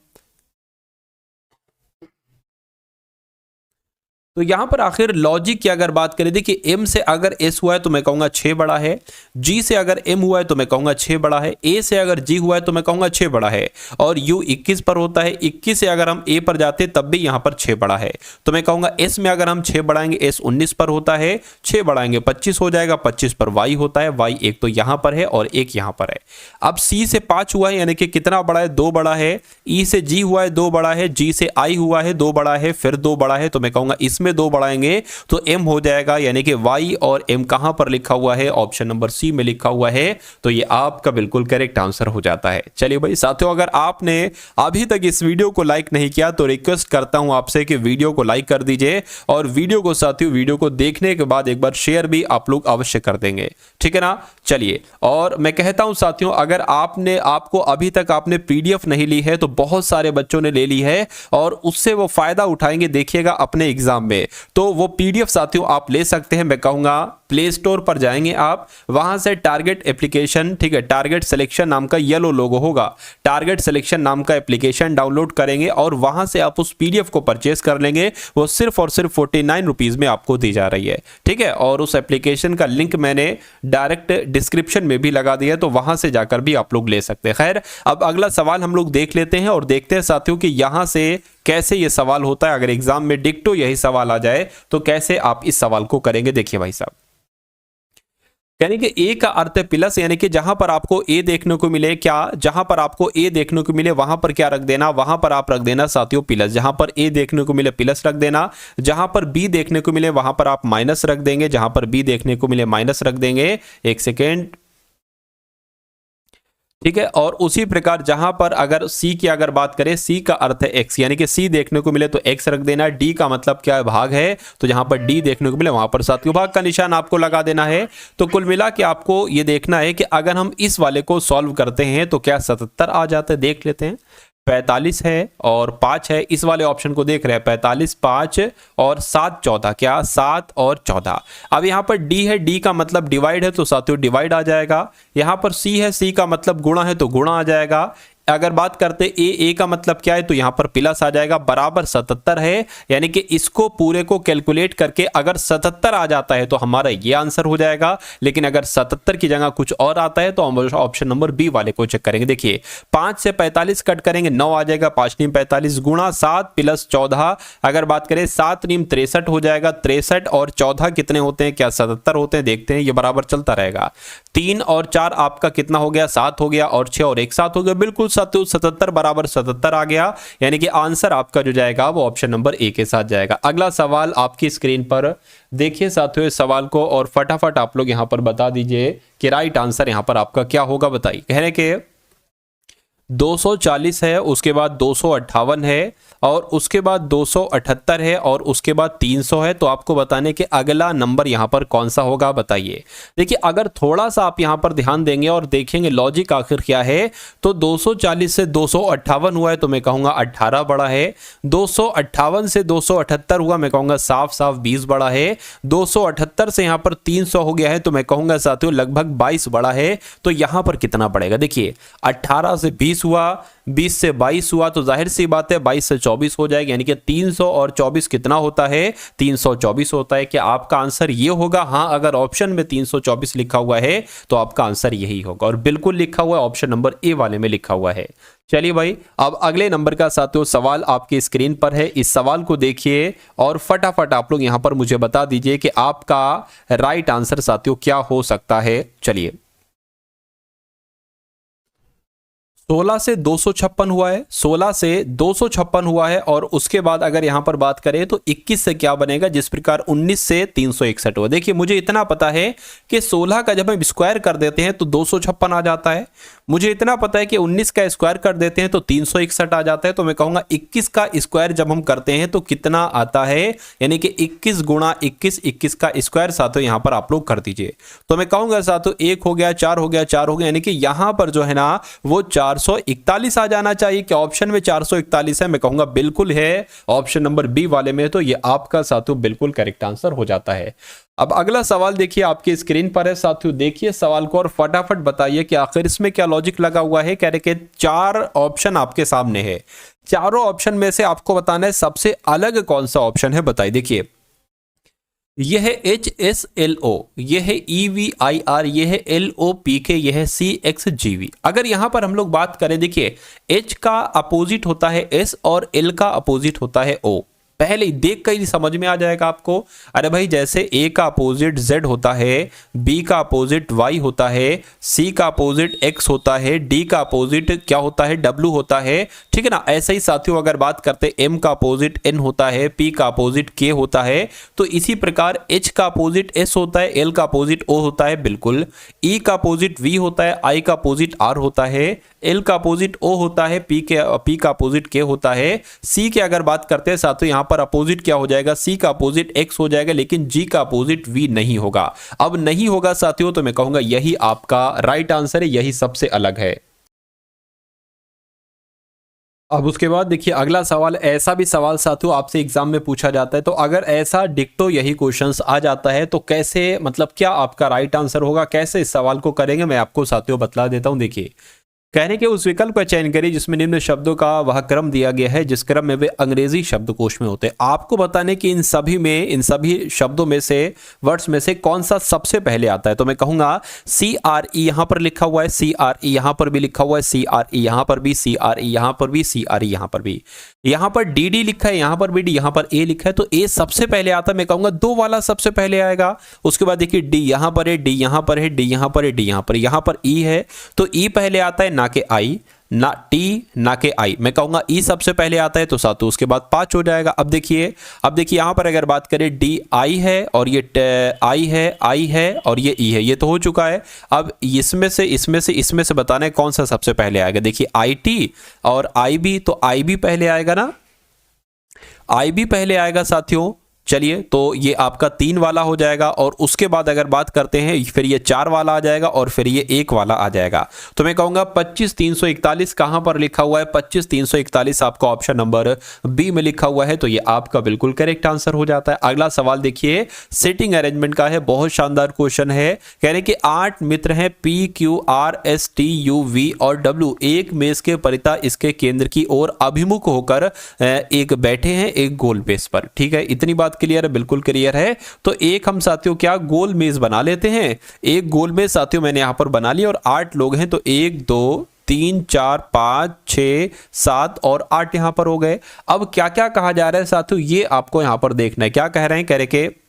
S1: तो यहां पर आखिर लॉजिक की अगर बात करें, देखिए M से अगर S हुआ है तो मैं कहूंगा 6 बड़ा है, G से अगर M हुआ है तो मैं कहूंगा 6 बड़ा है, A से अगर G हुआ है तो मैं कहूंगा 6 बड़ा है। और U 21 पर होता है, 21 से अगर हम A पर जाते तब भी यहां पर 6 बड़ा है। तो मैं कहूंगा S में अगर हम 6 बढ़ाएंगे, S 19 पर होता है, 6 बढ़ाएंगे 25 हो जाएगा, 25 पर Y होता है, Y एक तो यहां पर है और एक यहां पर है। अब C से 5 हुआ है, यानी कि कितना बड़ा है? 2 बड़ा है। E से G हुआ है, 2 बड़ा है। G से I हुआ है, 2 बड़ा है, फिर 2 बड़ा है। तो मैं कहूंगा इसमें 2 बढ़ाएंगे तो M हो जाएगा, यानी कि Y और M कहां पर लिखा हुआ है? ऑप्शन नंबर C में लिखा हुआ है। तो ये आपका बिल्कुल करेक्ट आंसर हो जाता है। चलिए भाई साथियों, अगर आपने अभी तक इस वीडियो को लाइक नहीं किया तो रिक्वेस्ट करता हूं आपसे कि वीडियो को लाइक कर दीजिए और वीडियो को साथियों वीडियो को देखने के बाद एक बार शेयर भी आप लोग अवश्य कर देंगे। ठीक है ना, चलिए। और मैं कहता हूं साथियों, अगर आपको अभी तक आपने PDF नहीं ली है तो बहुत सारे बच्चों ने ले ली है और उससे वो फायदा उठाएंगे, देखिएगा अपने एग्जाम में, तो वो पीडीएफ साथियों आप ले सकते हैं। मैं कहूंगा प्ले स्टोर पर जाएंगे आप, वहां से टारगेट एप्लीकेशन, ठीक है, टारगेट सिलेक्शन नाम का येलो लोगो होगा, टारगेट सिलेक्शन नाम का एप्लीकेशन डाउनलोड करेंगे और वहां से आप उस पीडीएफ को परचेस कर लेंगे। वो सिर्फ और सिर्फ 49 रुपीज में आपको दी जा रही है, ठीक है। और उस एप्लीकेशन का लिंक मैंने डायरेक्ट डिस्क्रिप्शन में भी लगा दिया है, तो वहां से जाकर भी आप लोग ले सकते हैं। खैर, अब अगला सवाल हम लोग देख लेते हैं और देखते हैं साथियों कि यहां से कैसे ये सवाल होता है। अगर एग्जाम में डिक्टो यही सवाल आ जाए तो कैसे आप इस सवाल को करेंगे। देखिए भाई साहब, यानी कि ए का अर्थ है प्लस, यानी कि जहां पर आपको ए देखने को मिले, क्या जहां पर आपको ए देखने को मिले वहां पर क्या रख देना, वहां पर आप रख देना साथियों प्लस। जहां पर ए देखने को मिले प्लस रख देना, जहां पर बी देखने को मिले वहां पर आप माइनस रख देंगे, जहां पर बी देखने को मिले माइनस रख देंगे। एक सेकेंड, ठीक है। और उसी प्रकार जहां पर अगर सी की अगर बात करें, सी का अर्थ है एक्स, यानी कि सी देखने को मिले तो एक्स रख देना। डी का मतलब क्या है, भाग है, तो जहां पर डी देखने को मिले वहां पर साथियों भाग का निशान आपको लगा देना है। तो कुल मिला के आपको ये देखना है कि अगर हम इस वाले को सॉल्व करते हैं तो क्या 77 आ जाता है। देख लेते हैं, 45 है और 5 है, इस वाले ऑप्शन को देख रहे हैं, 45 5 और 7 14, क्या 7 और 14। अब यहां पर डी है, डी का मतलब डिवाइड है, तो साथियों डिवाइड आ जाएगा। यहां पर सी है, सी का मतलब गुणा है, तो गुणा आ जाएगा। अगर बात करते ए का मतलब क्या है, तो यहां पर प्लस आ जाएगा, बराबर 77 है। यानी कि इसको पूरे को कैलकुलेट करके अगर 77 आ जाता है तो हमारा ये आंसर हो जाएगा। लेकिन अगर 77 की जगह कुछ और आता है तो हम ऑप्शन नंबर बी वाले को चेक करेंगे। देखिए 5 से 45 कट करेंगे, 9 आ जाएगा, 5 नीम 45 गुणा 7 प्लस 14। अगर बात करें 7 नीम 63 हो जाएगा, 63 और 14 कितने होते हैं, क्या 77 होते हैं। देखते हैं, ये बराबर चलता रहेगा। 3 और 4 आपका कितना हो गया, 7 हो गया, और 6 और 1 7 हो गया, बिल्कुल 77 बराबर 77 आ गया। यानी कि आंसर आपका जो जाएगा वो ऑप्शन नंबर ए के साथ जाएगा। अगला सवाल आपकी स्क्रीन पर देखिए साथियों इस सवाल को, और फटाफट आप लोग यहां पर बता दीजिए कि राइट आंसर यहां पर आपका क्या होगा। बताइए, कहने के 240 है, उसके बाद 258 है, और उसके बाद 278 है, और उसके बाद 300 है। तो आपको बताने के अगला नंबर यहां पर कौन सा होगा, बताइए। देखिए अगर थोड़ा सा आप यहां पर ध्यान देंगे और देखेंगे लॉजिक आखिर क्या है, तो 240 से 258 हुआ है तो मैं कहूंगा 18 बड़ा है। 258 से 278 हुआ, मैं कहूंगा साफ साफ 20 बड़ा है। 278 से यहां पर 300 हो गया है तो मैं कहूंगा साथियों लगभग 22 बड़ा है। तो यहां पर कितना बढ़ेगा, देखिए 18 से 20 हुआ, 20 से 22 हुआ, तो जाहिर सी बात है 22 से 24 हो जाएगी। यानी कि 300 और 24 कितना होता है, 324 होता है। क्या आपका आंसर ये होगा? हाँ, अगर ऑप्शन में 324 लिखा हुआ है तो आपका आंसर यही होगा, और बिल्कुल लिखा हुआ है ऑप्शन नंबर ए वाले में लिखा हुआ है। चलिए भाई, अब अगले नंबर का साथियों सवाल आपकी स्क्रीन पर है। इस सवाल को देखिए और फटाफट आप लोग यहां पर मुझे बता दीजिए कि आपका राइट आंसर साथियों क्या हो सकता है। चलिए, 16 से 256 हुआ है, 16 से 256 हुआ है, और उसके बाद अगर यहां पर बात करें तो 21 से क्या बनेगा, जिस प्रकार 19 से 361 हुआ। देखिए मुझे इतना पता है कि 16 का जब हम स्क्वायर कर देते हैं तो 256 आ जाता है। मुझे इतना पता है कि 19 का स्क्वायर कर देते हैं तो 361 आ जाता है। तो मैं कहूंगा 21 का स्क्वायर जब हम करते हैं तो कितना आता है, यानी कि 21 गुणा 21, 21 का स्क्वायर साथियों यहां पर आप लोग कर दीजिए। तो मैं कहूंगा साथियों 1 हो गया, 4 हो गया, 4 हो गया, यानी कि यहां पर जो है ना वो 441 आ जाना चाहिए। क्या ऑप्शन में 441 है? मैं कहूंगा बिल्कुल है, ऑप्शन नंबर बी वाले में। तो ये आपका साथियों बिल्कुल करेक्ट आंसर हो जाता है। अब अगला सवाल देखिए आपकी स्क्रीन पर है साथियों, देखिए सवाल को और फटाफट बताइए कि आखिर इसमें क्या लॉजिक लगा हुआ है। कह रहे कि 4 ऑप्शन आपके सामने है, चारों ऑप्शन में से आपको बताना है सबसे अलग कौन सा ऑप्शन है। बताइए, देखिए यह है HSLO, यह है EVIR, यह है LOPK, यह है CXGV। अगर यहां पर हम लोग बात करें, देखिए H का अपोजिट होता है S और L का अपोजिट होता है O। पहले ही देख कर ही समझ में आ जाएगा आपको। अरे भाई, जैसे A का अपोजिट Z होता है, B का अपोजिट Y होता है, C का अपोजिट X होता है, D का अपोजिट क्या होता है, W होता है, ठीक है ना। ऐसे ही साथियों अगर बात करते M का अपोजिट N होता है, P का अपोजिट K होता है, तो इसी प्रकार H का अपोजिट S होता है, L का अपोजिट O होता है, बिल्कुल। E का अपोजिट V होता है, I का अपोजिट R होता है, L का अपोजिट O होता है, P का अपोजिट K होता है। C की अगर बात करते हैं साथियों यहां पर अपोजिट क्या हो जाएगा, C का अपोजिट X हो जाएगा, लेकिन G का अपोजिट V नहीं होगा। अब नहीं होगा साथियों तो मैं कहूंगा यही आपका राइट आंसर है, यही सबसे अलग है। अब उसके बाद देखिए अगला सवाल, ऐसा भी सवाल साथियों आपसे एग्जाम में पूछा जाता है, तो अगर ऐसा डिक्टो यही क्वेश्चंस आ जाता है तो कैसे, मतलब क्या आपका राइट आंसर होगा, कैसे इस सवाल को करेंगे, मैं आपको साथियों बतला देता हूं। देखिए कहने के उस विकल्प का चयन करिए जिसमें निम्न शब्दों का वह क्रम दिया गया है जिस क्रम में वे अंग्रेजी शब्दकोश में होते हैं। आपको बताने कि इन सभी शब्दों में से, वर्ड्स में से कौन सा सबसे पहले आता है। तो मैं कहूंगा CRE यहां पर लिखा हुआ है, CRE यहां पर भी लिखा हुआ है, CRE यहां पर भी, CRE यहां पर भी, CRE यहां पर भी, यहां पर DD लिखा है, यहां पर भी D, यहां पर A लिखा है, तो A सबसे पहले आता है। मैं कहूंगा 2 वाला सबसे पहले आएगा। उसके बाद देखिए D यहां पर है, D यहां पर है, D यहां पर है, D यहां पर E है, तो E पहले आता है, ना के I, ना T ना के I। मैं कहूंगा E सबसे पहले आता है, तो सातों उसके बाद 5 हो जाएगा। अब देखिए यहां पर अगर बात करें D I है और ये I है और ये E है, ये तो हो चुका है। अब इसमें से बताना है कौन सा सबसे पहले आएगा। देखिए IT और IB, तो IB पहले आएगा ना, IB पहले आएगा साथियों। चलिए तो ये आपका 3 वाला हो जाएगा, और उसके बाद अगर बात करते हैं फिर ये 4 वाला आ जाएगा और फिर ये 1 वाला आ जाएगा। तो मैं कहूंगा 25341 कहां पर लिखा हुआ है, 25341 आपका ऑप्शन नंबर बी में लिखा हुआ है, तो ये आपका बिल्कुल करेक्ट आंसर हो जाता है। अगला सवाल देखिए सिटिंग अरेंजमेंट का है, बहुत शानदार क्वेश्चन है। कहने के 8 मित्र हैं PQRSTUV और W, एक मेज के परिता इसके केंद्र की ओर अभिमुख होकर एक बैठे हैं एक गोल बेस पर। ठीक है, इतनी बात क्लियर है, बिल्कुल क्लियर है। तो एक हम साथियों क्या गोल मेज बना लेते हैं, एक गोल मेज साथियों मैंने यहां पर बना लिया, और 8 लोग हैं, तो 1 2 3 4 5 6 7 और 8 यहां पर हो गए। अब क्या क्या कहा जा रहा है साथियों, ये आपको यहां पर देखना है। क्या कह रहे हैं, कह रहे के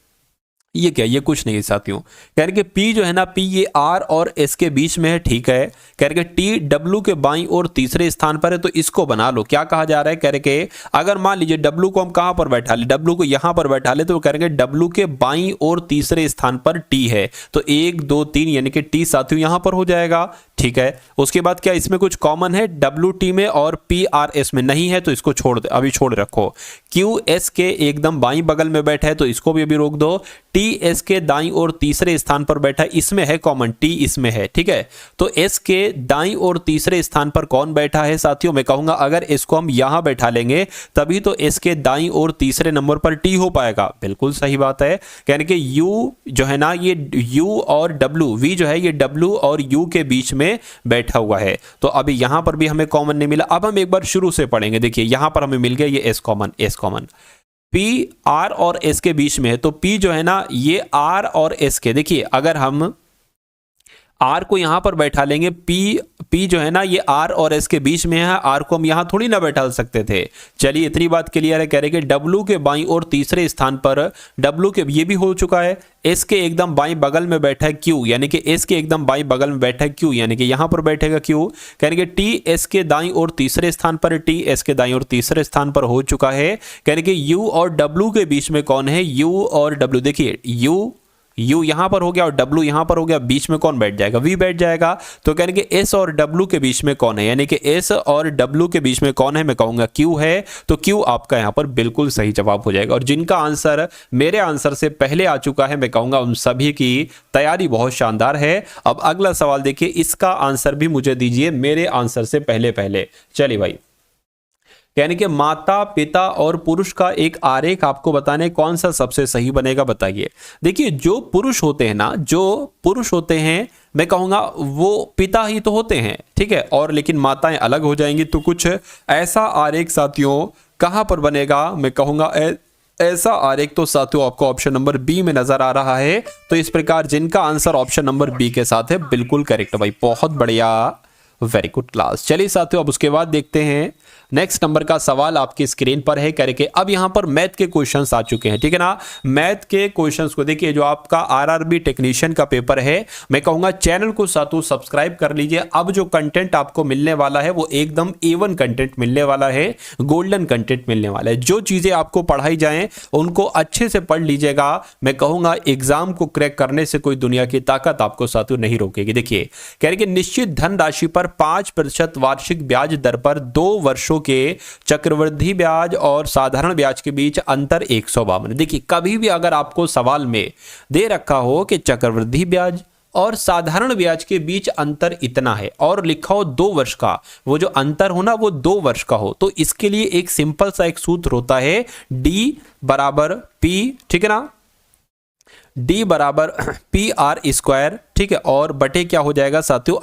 S1: ये क्या, ये कुछ नहीं है साथियों। कह रहे कि P जो है ना, P ये R और S के बीच में है, ठीक है। कह रहे कि T W के बाईं और तीसरे स्थान पर है, तो इसको बना लो। क्या कहा जा रहा है, कह रहे कि अगर मान लीजिए W को हम कहां पर बैठा ले, W को यहां पर बैठा ले, तो कह रहे कि W के बाईं और तीसरे स्थान पर T है, तो 1 2 3 यानी कि T साथियों यहां पर हो जाएगा। ठीक है, उसके बाद क्या इसमें कुछ कॉमन है, WT में और PRS में नहीं है, तो इसको छोड़ दे, अभी छोड़ रखो। QS के एकदम बाईं बगल में बैठा है, तो इसको भी अभी रोक दो। TS के दाईं और तीसरे स्थान पर बैठा है, इसमें है कॉमन, T इसमें है। ठीक है, तो S के दाईं और तीसरे स्थान पर कौन बैठा है साथियों, मैं कहूंगा अगर इसको हम यहां बैठा लेंगे तभी तो S के दाईं और तीसरे नंबर पर T हो पाएगा। बिल्कुल सही बात है। यानी कि U जो है ना, ये U और W, V जो है ये W और U के बीच में बैठा हुआ है, तो अभी यहां पर भी हमें कॉमन नहीं मिला। अब हम एक बार शुरू से पढ़ेंगे। देखिए यहां पर हमें मिल गया ये S कॉमन, P R और S के बीच में है, तो P जो है ना ये R और S के, देखिए अगर हम R को यहां पर बैठा लेंगे, P जो है ना ये R और S के बीच में है, R को हम यहां थोड़ी ना बैठा सकते थे। चलिए इतनी बात क्लियर है। कह रहे कि W के बाईं और तीसरे स्थान पर, W के ये भी हो चुका है, S के एकदम बाईं बगल में बैठा है Q, यानी कि S के एकदम बाईं बगल में बैठा है Q, यानी कि यहां पर बैठेगा Q। कह रहे कि T S के दाईं और तीसरे स्थान पर, T S के दाईं और तीसरे स्थान पर हो चुका है। कह रहे कि U और W के बीच में कौन है, U और W, देखिए U यहां पर हो गया और W यहां पर हो गया, बीच में कौन बैठ जाएगा, V बैठ जाएगा। तो कहने के S और W के बीच में कौन है, यानी कि S और W के बीच में कौन है, मैं कहूंगा Q है, तो Q आपका यहां पर बिल्कुल सही जवाब हो जाएगा। और जिनका आंसर मेरे आंसर से पहले आ चुका है, मैं कहूंगा उन सभी की तैयारी बहुत शानदार है। अब अगला सवाल देखिए, इसका आंसर भी मुझे दीजिए मेरे आंसर से पहले। चलिए भाई, यानी कि माता पिता और पुरुष का एक आरेख आपको बताने, कौन सा सबसे सही बनेगा बताइए। देखिए जो पुरुष होते हैं मैं कहूंगा वो पिता ही तो होते हैं, ठीक है, और लेकिन माताएं अलग हो जाएंगी, तो कुछ ऐसा आरेख साथियों कहां पर बनेगा, मैं कहूंगा ऐसा आरेख तो साथियों आपको ऑप्शन नंबर बी में नजर आ रहा है। तो इस प्रकार जिनका आंसर ऑप्शन नंबर बी के साथ है बिल्कुल करेक्ट भाई, बहुत बढ़िया, वेरी गुड क्लास। चलिए साथियों अब उसके बाद देखते हैं नेक्स्ट नंबर का सवाल आपकी स्क्रीन पर है। करके अब यहां पर मैथ के क्वेश्चंस आ चुके हैं, ठीक है ना। मैथ के क्वेश्चंस को देखिए, जो आपका आरआरबी टेक्नीशियन का पेपर है, मैं कहूंगा चैनल को साथियों सब्सक्राइब कर लीजिए। अब जो कंटेंट आपको मिलने वाला है वो एकदम A1 कंटेंट मिलने वाला है, गोल्डन कंटेंट मिलने वाला है। जो चीजें आपको पढ़ाई जाएं उनको अच्छे से पढ़ लीजिएगा। मैं कहूंगा एग्जाम को क्रैक करने से कोई दुनिया की ताकत आपको साथियों नहीं रोकेगी। देखिए कह रहे कि निश्चित धनराशि पर 5% वार्षिक ब्याज दर पर 2 वर्षों के चक्रवृद्धि ब्याज और साधारण ब्याज के बीच अंतर 152। देखिए कभी भी अगर आपको सवाल में दे रखा हो कि चक्रवृद्धि ब्याज और साधारण ब्याज के बीच अंतर इतना है और लिखा हो 2 वर्ष का, वो जो अंतर हो ना वो 2 वर्ष का हो, तो इसके लिए एक सिंपल सा एक सूत्र होता है D बराबर P, ठीक है ना, D बराबर PR², ठीक है, और बटे क्या हो जाएगा साथियों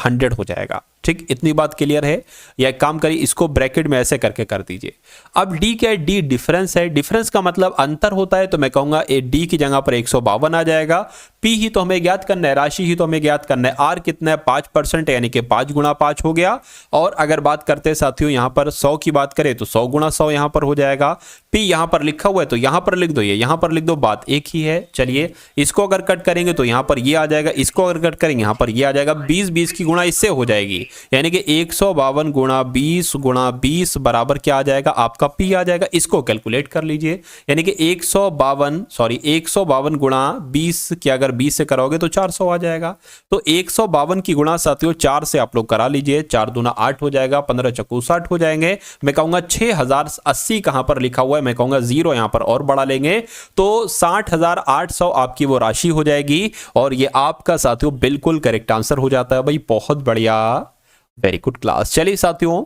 S1: 100 हो जाएगा। ठीक, इतनी बात क्लियर है। या एक काम करिए, इसको ब्रैकेट में ऐसे करके कर दीजिए। अब D क्या है, D डिफरेंस है, डिफरेंस का मतलब अंतर होता है, तो मैं कहूंगा ए D की जगह पर 152 आ जाएगा। P ही तो हमें ज्ञात करना है, राशि ही तो हमें ज्ञात करना है। R कितना है 5%, यानी कि 5 गुणा 5 हो गया। और अगर बात करते हैं साथियों यहाँ पर 100 की बात करें तो 100 गुणा 100 यहाँ पर हो जाएगा। P यहाँ पर लिखा हुआ है तो यहाँ पर लिख दो, ये यहाँ पर लिख दो, बात एक ही है। चलिए इसको अगर कट करेंगे तो यहाँ पर ये आ जाएगा, इसको अगर कट करेंगे यहाँ पर ये आ जाएगा। 20 की गुणा इससे हो जाएगी, यानी कि 152 गुणा 20 बराबर क्या आ जाएगा, आपका P आ जाएगा। इसको कैलकुलेट कर लीजिए, यानी कि 152 गुणा 20 की अगर 20 से करोगे तो 400 आ जाएगा। तो 152 की गुणा साथियों 4 से आप लोग करा लीजिए, 4 दूना 8 हो जाएगा, 15 चक्कू 60 हो जाएंगे। मैं कहूंगा 6080 कहां पर लिखा हुआ है, मैं कहूंगा 0 यहां पर और बढ़ा लेंगे तो 60,800 आपकी वो राशि हो जाएगी। और ये आपका साथियों बिल्कुल करेक्ट आंसर हो जाता है भाई, बहुत बढ़िया, वेरी गुड क्लास। चलिए साथियों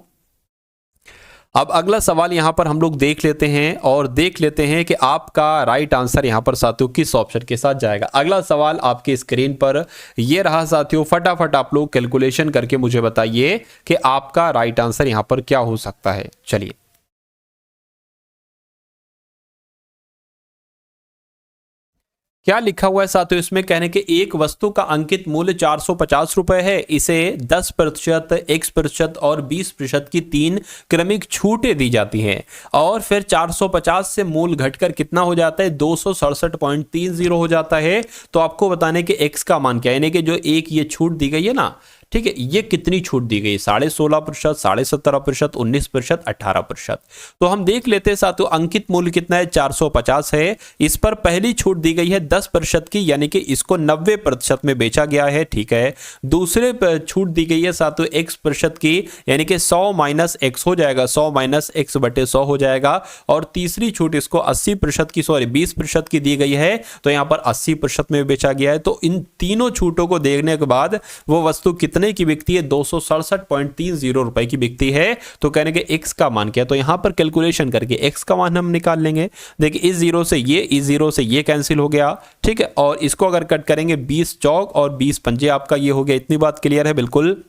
S1: अब अगला सवाल यहां पर हम लोग देख लेते हैं और देख लेते हैं कि आपका राइट आंसर यहां पर साथियों किस ऑप्शन के साथ जाएगा। अगला सवाल आपके स्क्रीन पर ये रहा साथियों, फटाफट आप लोग कैलकुलेशन करके मुझे बताइए कि आपका राइट आंसर यहां पर क्या हो सकता है। चलिए क्या लिखा हुआ है साथियों इसमें, कहने के एक वस्तु का अंकित मूल्य 450 रुपए है, इसे 10%, X% और 20% की 3 क्रमिक छूटें दी जाती हैं और फिर 450 से मूल घटकर कितना हो जाता है, 267.30 हो जाता है। तो आपको बताने के X का मान क्या है, यानी कि जो एक ये छूट दी गई है ना, ठीक है, ये कितनी छूट दी गई, 16.5%, 17.5%, 19%, 18%। तो हम देख लेते हैं साथियों अंकित मूल्य कितना है, 450 है, इस पर पहली छूट दी गई है 10% की, यानी कि इसको 90% में बेचा गया है, ठीक है। दूसरे पर छूट दी गई है साथियों X% की, यानी कि 100 माइनस X हो जाएगा, 100 माइनस X बटे 100 हो जाएगा। और तीसरी छूट इसको 80% की, सॉरी 20% की दी गई है, तो यहां पर 80% में बेचा गया है। तो इन तीनों छूटों को देखने के बाद वो वस्तु कितने की बिकती है, 267.30 रुपए की बिकती है। तो कहने के X का मान क्या है, तो यहां पर कैलकुलेशन करके X का मान हम निकाल लेंगे। देखिए इस जीरो से ये कैंसिल हो गया, ठीक है, और इसको अगर कट करेंगे 20 चौक और 20 पंजे आपका ये हो गया। इतनी बात क्लियर है बिल्कुल।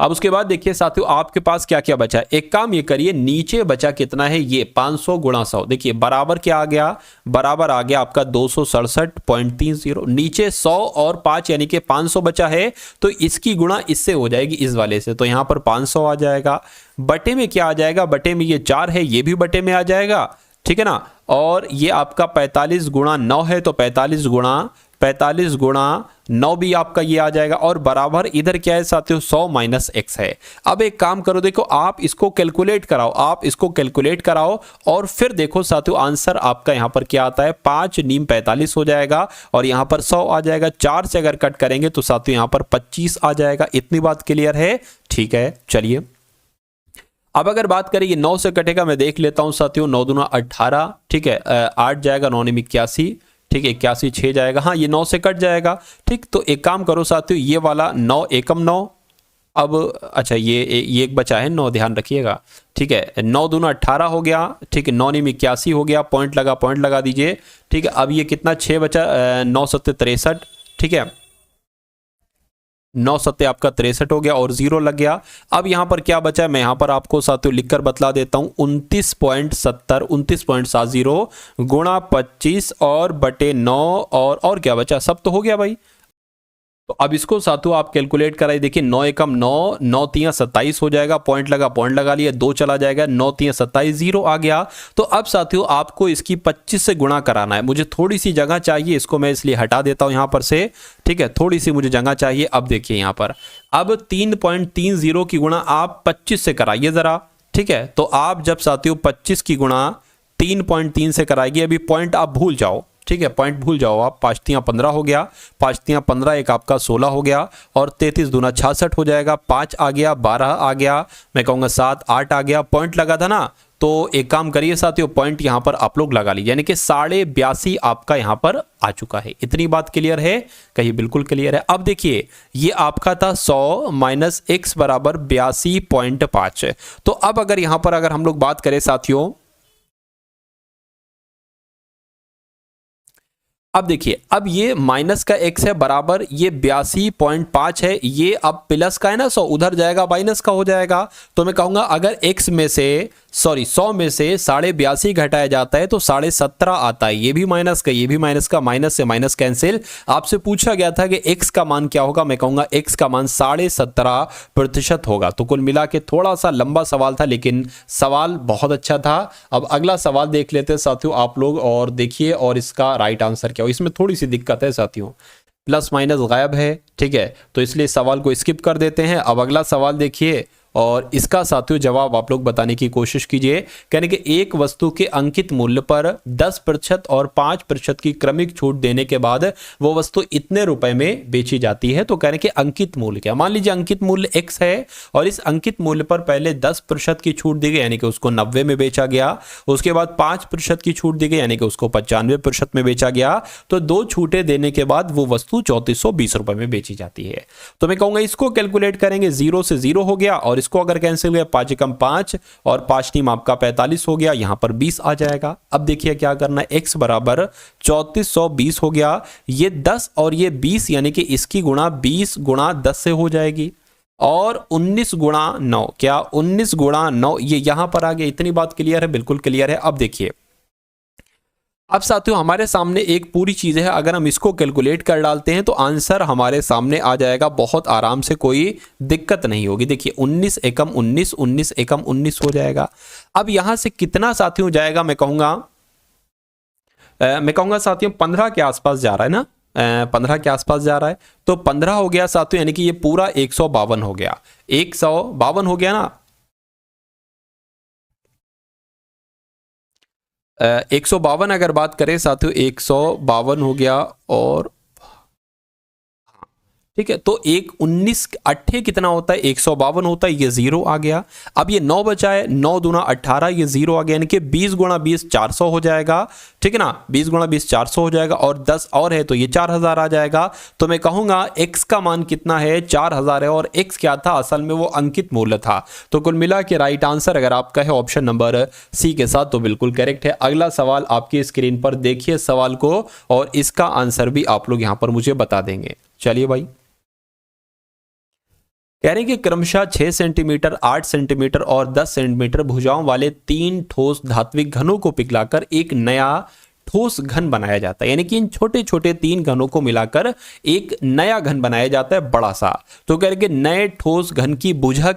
S1: अब उसके बाद देखिए साथियों आपके पास क्या क्या बचा है, एक काम ये करिए, नीचे बचा कितना है, ये 500 गुणा 100, देखिए बराबर क्या आ गया, बराबर आ गया आपका 267.30। नीचे 100 और 5 यानी कि 500 बचा है, तो इसकी गुणा इससे हो जाएगी, इस वाले से, तो यहां पर 500 आ जाएगा। बटे में क्या आ जाएगा, बटे में ये 4 है, ये भी बटे में आ जाएगा, ठीक है ना। और ये आपका 45 गुणा 9 है, तो 45 गुणा 9 भी आपका ये आ जाएगा। और बराबर इधर क्या है साथियों, 100 माइनस X है। अब एक काम करो, देखो आप इसको कैलकुलेट कराओ, और फिर देखो साथियों आंसर आपका यहां पर क्या आता है, 5 नीम 45 हो जाएगा और यहां पर 100 आ जाएगा। 4 से अगर कट करेंगे तो साथियों यहां पर 25 आ जाएगा। इतनी बात क्लियर है, ठीक है। चलिए अब अगर बात करें, ये 9 से कटेगा, मैं देख लेता हूं साथियों, 9 दूना 18, ठीक है, 8 जाएगा, 9 निम 81, ठीक है, 81 6 जाएगा, हाँ ये 9 से कट जाएगा, ठीक। तो एक काम करो साथियों, ये वाला 9 एकम 9, अब अच्छा ये एक बचा है 9, ध्यान रखिएगा, ठीक है। 9 दूना 18 हो गया, ठीक है, 9 निम 81 हो गया, पॉइंट लगा दीजिए, ठीक है। अब ये कितना 6 बचा, 9 7 63, ठीक है, 9 सत्ते आपका 63 हो गया और 0 लग गया। अब यहां पर क्या बचा है, मैं यहां पर आपको साथियों लिखकर बतला देता हूं, 29.70 गुणा 25 और बटे 9 और क्या बचा, सब तो हो गया भाई। तो अब इसको साथियों आप कैलकुलेट कराइए, देखिए 9 एकम 9, 9 3 27 हो जाएगा, पॉइंट लगा लिया, 2 चला जाएगा, 9 3 27, 0 आ गया। तो अब साथियों आपको इसकी 25 से गुणा कराना है। मुझे थोड़ी सी जगह चाहिए, इसको मैं इसलिए हटा देता हूं यहां पर से, ठीक है, थोड़ी सी मुझे जगह चाहिए। अब देखिए यहां पर अब 3.30 की गुणा आप 25 से कराइए जरा, ठीक है। तो आप जब साथियों 25 की गुणा 3.3 से कराइए, अभी पॉइंट आप भूल जाओ, ठीक है, पॉइंट भूल जाओ आप, 5 तियां 15 हो गया, 5 तियां 15, एक आपका 16 हो गया और 33 दूना 66 हो जाएगा, 5 आ गया, 12 आ गया, मैं कहूँगा 7 8 आ गया, पॉइंट लगा था ना, तो एक काम करिए साथियों, पॉइंट यहां पर आप लोग लगा लीजिए, यानी कि 82.5 आपका यहां पर आ चुका है। इतनी बात क्लियर है? कहिए बिल्कुल क्लियर है। अब देखिए ये आपका था 100 माइनस x बराबर 82.5। तो अब अगर यहां पर अगर हम लोग बात करें साथियों, अब देखिए अब ये माइनस का x है बराबर ये 82.5 है, ये अब प्लस का है ना 100, उधर जाएगा माइनस का हो जाएगा। तो मैं कहूंगा अगर x में से 100 में से 82.5 घटाया जाता है तो 17.5 आता है। ये भी माइनस का, ये भी माइनस का, माइनस से माइनस कैंसिल। आपसे पूछा गया था कि x का मान क्या होगा, मैं कहूंगा x का मान 17.5% होगा। तो कुल मिला के थोड़ा सा लंबा सवाल था लेकिन सवाल बहुत अच्छा था। अब अगला सवाल देख लेते हैं साथियों आप लोग, और देखिए और इसका राइट आंसर क्या हो। इसमें थोड़ी सी दिक्कत है साथियों, प्लस माइनस गायब है, ठीक है, तो इसलिए सवाल को स्किप कर देते हैं। अब अगला सवाल देखिए और इसका साथियों जवाब आप लोग बताने की कोशिश कीजिए। कहने कि एक वस्तु के अंकित मूल्य पर 10% और 5% की क्रमिक छूट देने के बाद वो वस्तु इतने रुपए में बेची जाती है। तो कहने के अंकित मूल्य क्या, मान लीजिए अंकित मूल्य x है और इस अंकित मूल्य पर पहले 10% की छूट दी गई यानी कि उसको 90 में बेचा गया, उसके बाद 5% की छूट दी गई यानी कि उसको 95% में बेचा गया। तो दो छूटें देने के बाद वो वस्तु 3420 रुपए में बेची जाती है। तो मैं कहूंगा इसको कैलकुलेट करेंगे, 0 से 0 हो गया और इसको अगर कैंसिल किया 5 एकम 5 और 5 टीम आपका 45 हो गया, यहां पर 20 आ जाएगा। अब देखिए क्या करना है, x बराबर 3420 हो गया, ये 10 और ये 20 यानी कि इसकी गुणा 20 गुणा 10 से हो जाएगी और 19 गुणा 9, क्या 19 गुणा 9 ये यहां पर आ गया। इतनी बात क्लियर है? बिल्कुल क्लियर है। अब देखिए अब साथियों हमारे सामने एक पूरी चीज है, अगर हम इसको कैलकुलेट कर डालते हैं तो आंसर हमारे सामने आ जाएगा बहुत आराम से, कोई दिक्कत नहीं होगी। देखिए 19 एकम 19, 19 एकम 19 हो जाएगा। अब यहां से कितना साथियों जाएगा, मैं कहूंगा साथियों 15 के आसपास जा रहा है ना, 15 के आसपास जा रहा है। तो 15 हो गया साथियों, यानी कि ये पूरा 152 हो गया, 152 हो गया ना। 152 अगर बात करें साथियों, 152 हो गया और ठीक है, तो एक 19 अट्ठे कितना होता है, 152 होता है, ये 0 आ गया। अब ये 9 बचा है, 9 दूना 18, ये 0 आ गया, यानी कि 20 गुणा 20 400 हो जाएगा, ठीक है ना, 20 गुणा 20 400 हो जाएगा और 10 और है तो ये 4000 आ जाएगा। तो मैं कहूंगा x का मान कितना है, 4000 है और x क्या था, असल में वो अंकित मूल्य था। तो कुल मिला के राइट आंसर अगर आपका है ऑप्शन नंबर सी के साथ तो बिल्कुल करेक्ट है। अगला सवाल आपकी स्क्रीन पर देखिए सवाल को, और इसका आंसर भी आप लोग यहां पर मुझे बता देंगे। चलिए भाई, कह रहे हैं कि क्रमशः 6 सेंटीमीटर, 8 सेंटीमीटर और 10 सेंटीमीटर भुजाओं वाले 3 ठोस धात्विक घनों को पिघलाकर एक नया ठोस घन बनाया जाता है। यानी कि इन छोटे छोटे 3 घनों को मिलाकर एक नया घन बनाया जाता है बड़ा सा। तो कह रहे कि नए ठोस घन की भुजा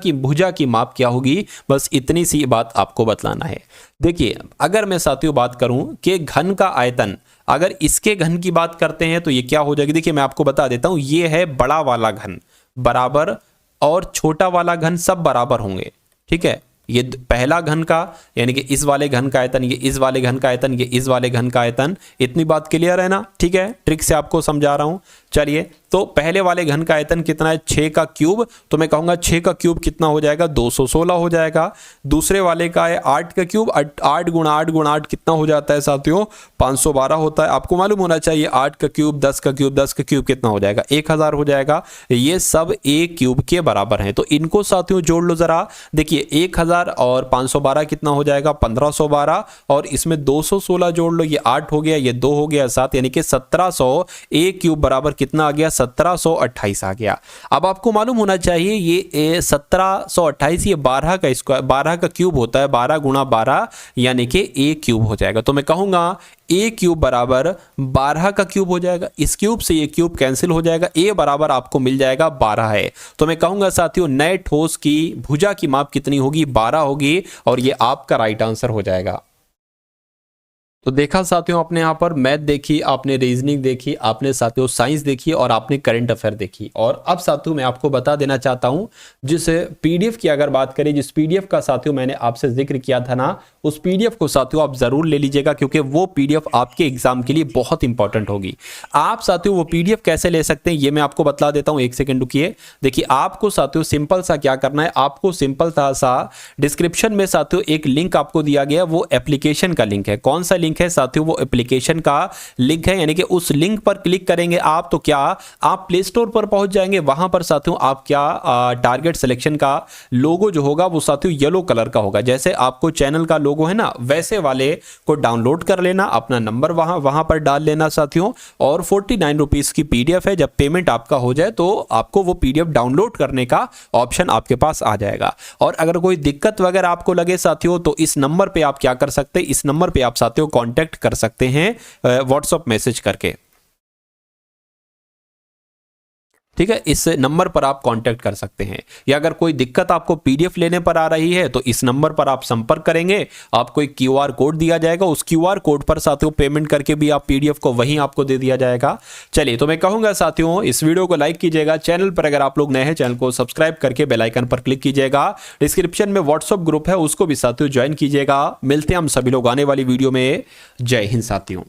S1: की माप क्या होगी, बस इतनी सी बात आपको बतलाना है। देखिए अगर मैं साथियों बात करूं कि घन का आयतन, अगर इसके घन की बात करते हैं तो ये क्या हो जाएगी, देखिए मैं आपको बता देता हूं, ये है बड़ा वाला घन बराबर और छोटा वाला घन सब बराबर होंगे, ठीक है। ये पहला घन का यानी कि इस वाले घन का आयतन, ये इस वाले घन का आयतन, ये इस वाले घन का आयतन। इतनी बात क्लियर है ना, ठीक है, ट्रिक से आपको समझा रहा हूं। चलिए तो पहले वाले घन का आयतन कितना है, 6 का क्यूब, तो मैं कहूंगा 6 का क्यूब कितना हो जाएगा, 216 हो जाएगा। दूसरे वाले का है 8 का क्यूब, 8 गुणा 8 गुणा 8 कितना हो जाता है साथियों, 512 होता है। आपको मालूम होना चाहिए 8 का क्यूब, 10 का क्यूब, 10 का क्यूब कितना हो जाएगा, 1000 हो जाएगा। ये सब एक क्यूब के बराबर हैं, तो इनको साथियों जोड़ लो जरा। देखिए 1000 और 512 कितना हो जाएगा, 1512, और इसमें 216 जोड़ लो, ये 8 हो गया, ये 2 हो गया 7, यानी कि 1700। एक क्यूब बराबर कितना आ गया, 1728 आ गया। अब आपको मालूम होना चाहिए ये 1728 ये 12 का स्क्वायर, 12 का क्यूब होता है, 12 गुणा 12 यानी कि ए क्यूब हो जाएगा। तो मैं कहूंगा ए क्यूब बराबर 12 का क्यूब हो जाएगा। इस क्यूब से ये क्यूब कैंसिल हो जाएगा, ए बराबर आपको मिल जाएगा 12 है। तो मैं कहूंगा साथियों नए ठोस की भुजा की माप कितनी होगी, 12 होगी, और ये आपका राइट आंसर हो जाएगा। तो देखा साथियों, आपने यहाँ पर मैथ देखी, आपने रीजनिंग देखी, आपने साथियों साइंस देखी और आपने करंट अफेयर देखी। और अब साथियों मैं आपको बता देना चाहता हूँ, जिस पीडीएफ की अगर बात करें, जिस पीडीएफ का साथियों मैंने आपसे जिक्र किया था ना, उस पीडीएफ को साथियों आप जरूर ले लीजिएगा, क्योंकि वो पीडीएफ आपके एग्जाम के लिए बहुत इंपॉर्टेंट होगी। आप साथियों वो पीडीएफ कैसे ले सकते हैं ये मैं आपको बतला देता हूँ, एक सेकंड रुकिए। देखिए आपको साथियों सिंपल सा क्या करना है, आपको सिंपल सा डिस्क्रिप्शन में साथियों एक लिंक आपको दिया गया, वो एप्लीकेशन का लिंक है। कौन सा लिंक है साथियों? वो एप्लीकेशन का लिंक है, यानी कि उस लिंक पर क्लिक करेंगे आप तो क्या आप प्ले स्टोर पर पहुंच जाएंगे। वहां पर साथियों आप क्या टारगेट सिलेक्शन का लोगो जो होगा वो साथियों येलो कलर का होगा, जैसे आपको चैनल का लोगो है ना, वैसे वाले को डाउनलोड कर लेना, अपना नंबर वहां पर डाल लेना साथियों। और 49 रुपीज की पीडीएफ है। जब पेमेंट आपका हो जाए तो आपको वो पीडीएफ डाउनलोड करने का ऑप्शन आपके पास आ जाएगा। और अगर कोई दिक्कत वगैरह आपको लगे साथियों तो इस नंबर पे आप क्या कर सकते हैं, इस नंबर पे आप साथियों कांटेक्ट कर सकते हैं व्हाट्सएप मैसेज करके। ठीक है, इस नंबर पर आप कांटेक्ट कर सकते हैं। या अगर कोई दिक्कत आपको पीडीएफ लेने पर आ रही है तो इस नंबर पर आप संपर्क करेंगे, आपको एक क्यूआर कोड दिया जाएगा, उस क्यूआर कोड पर साथियों पेमेंट करके भी आप पीडीएफ को वहीं आपको दे दिया जाएगा। चलिए, तो मैं कहूंगा साथियों इस वीडियो को लाइक कीजिएगा, चैनल पर अगर आप लोग नए हैं चैनल को सब्सक्राइब करके बेल आइकन पर क्लिक कीजिएगा। डिस्क्रिप्शन में व्हाट्सएप ग्रुप है, उसको भी साथियों ज्वाइन कीजिएगा। मिलते हैं हम सभी लोग आने वाली वीडियो में। जय हिंद साथियों।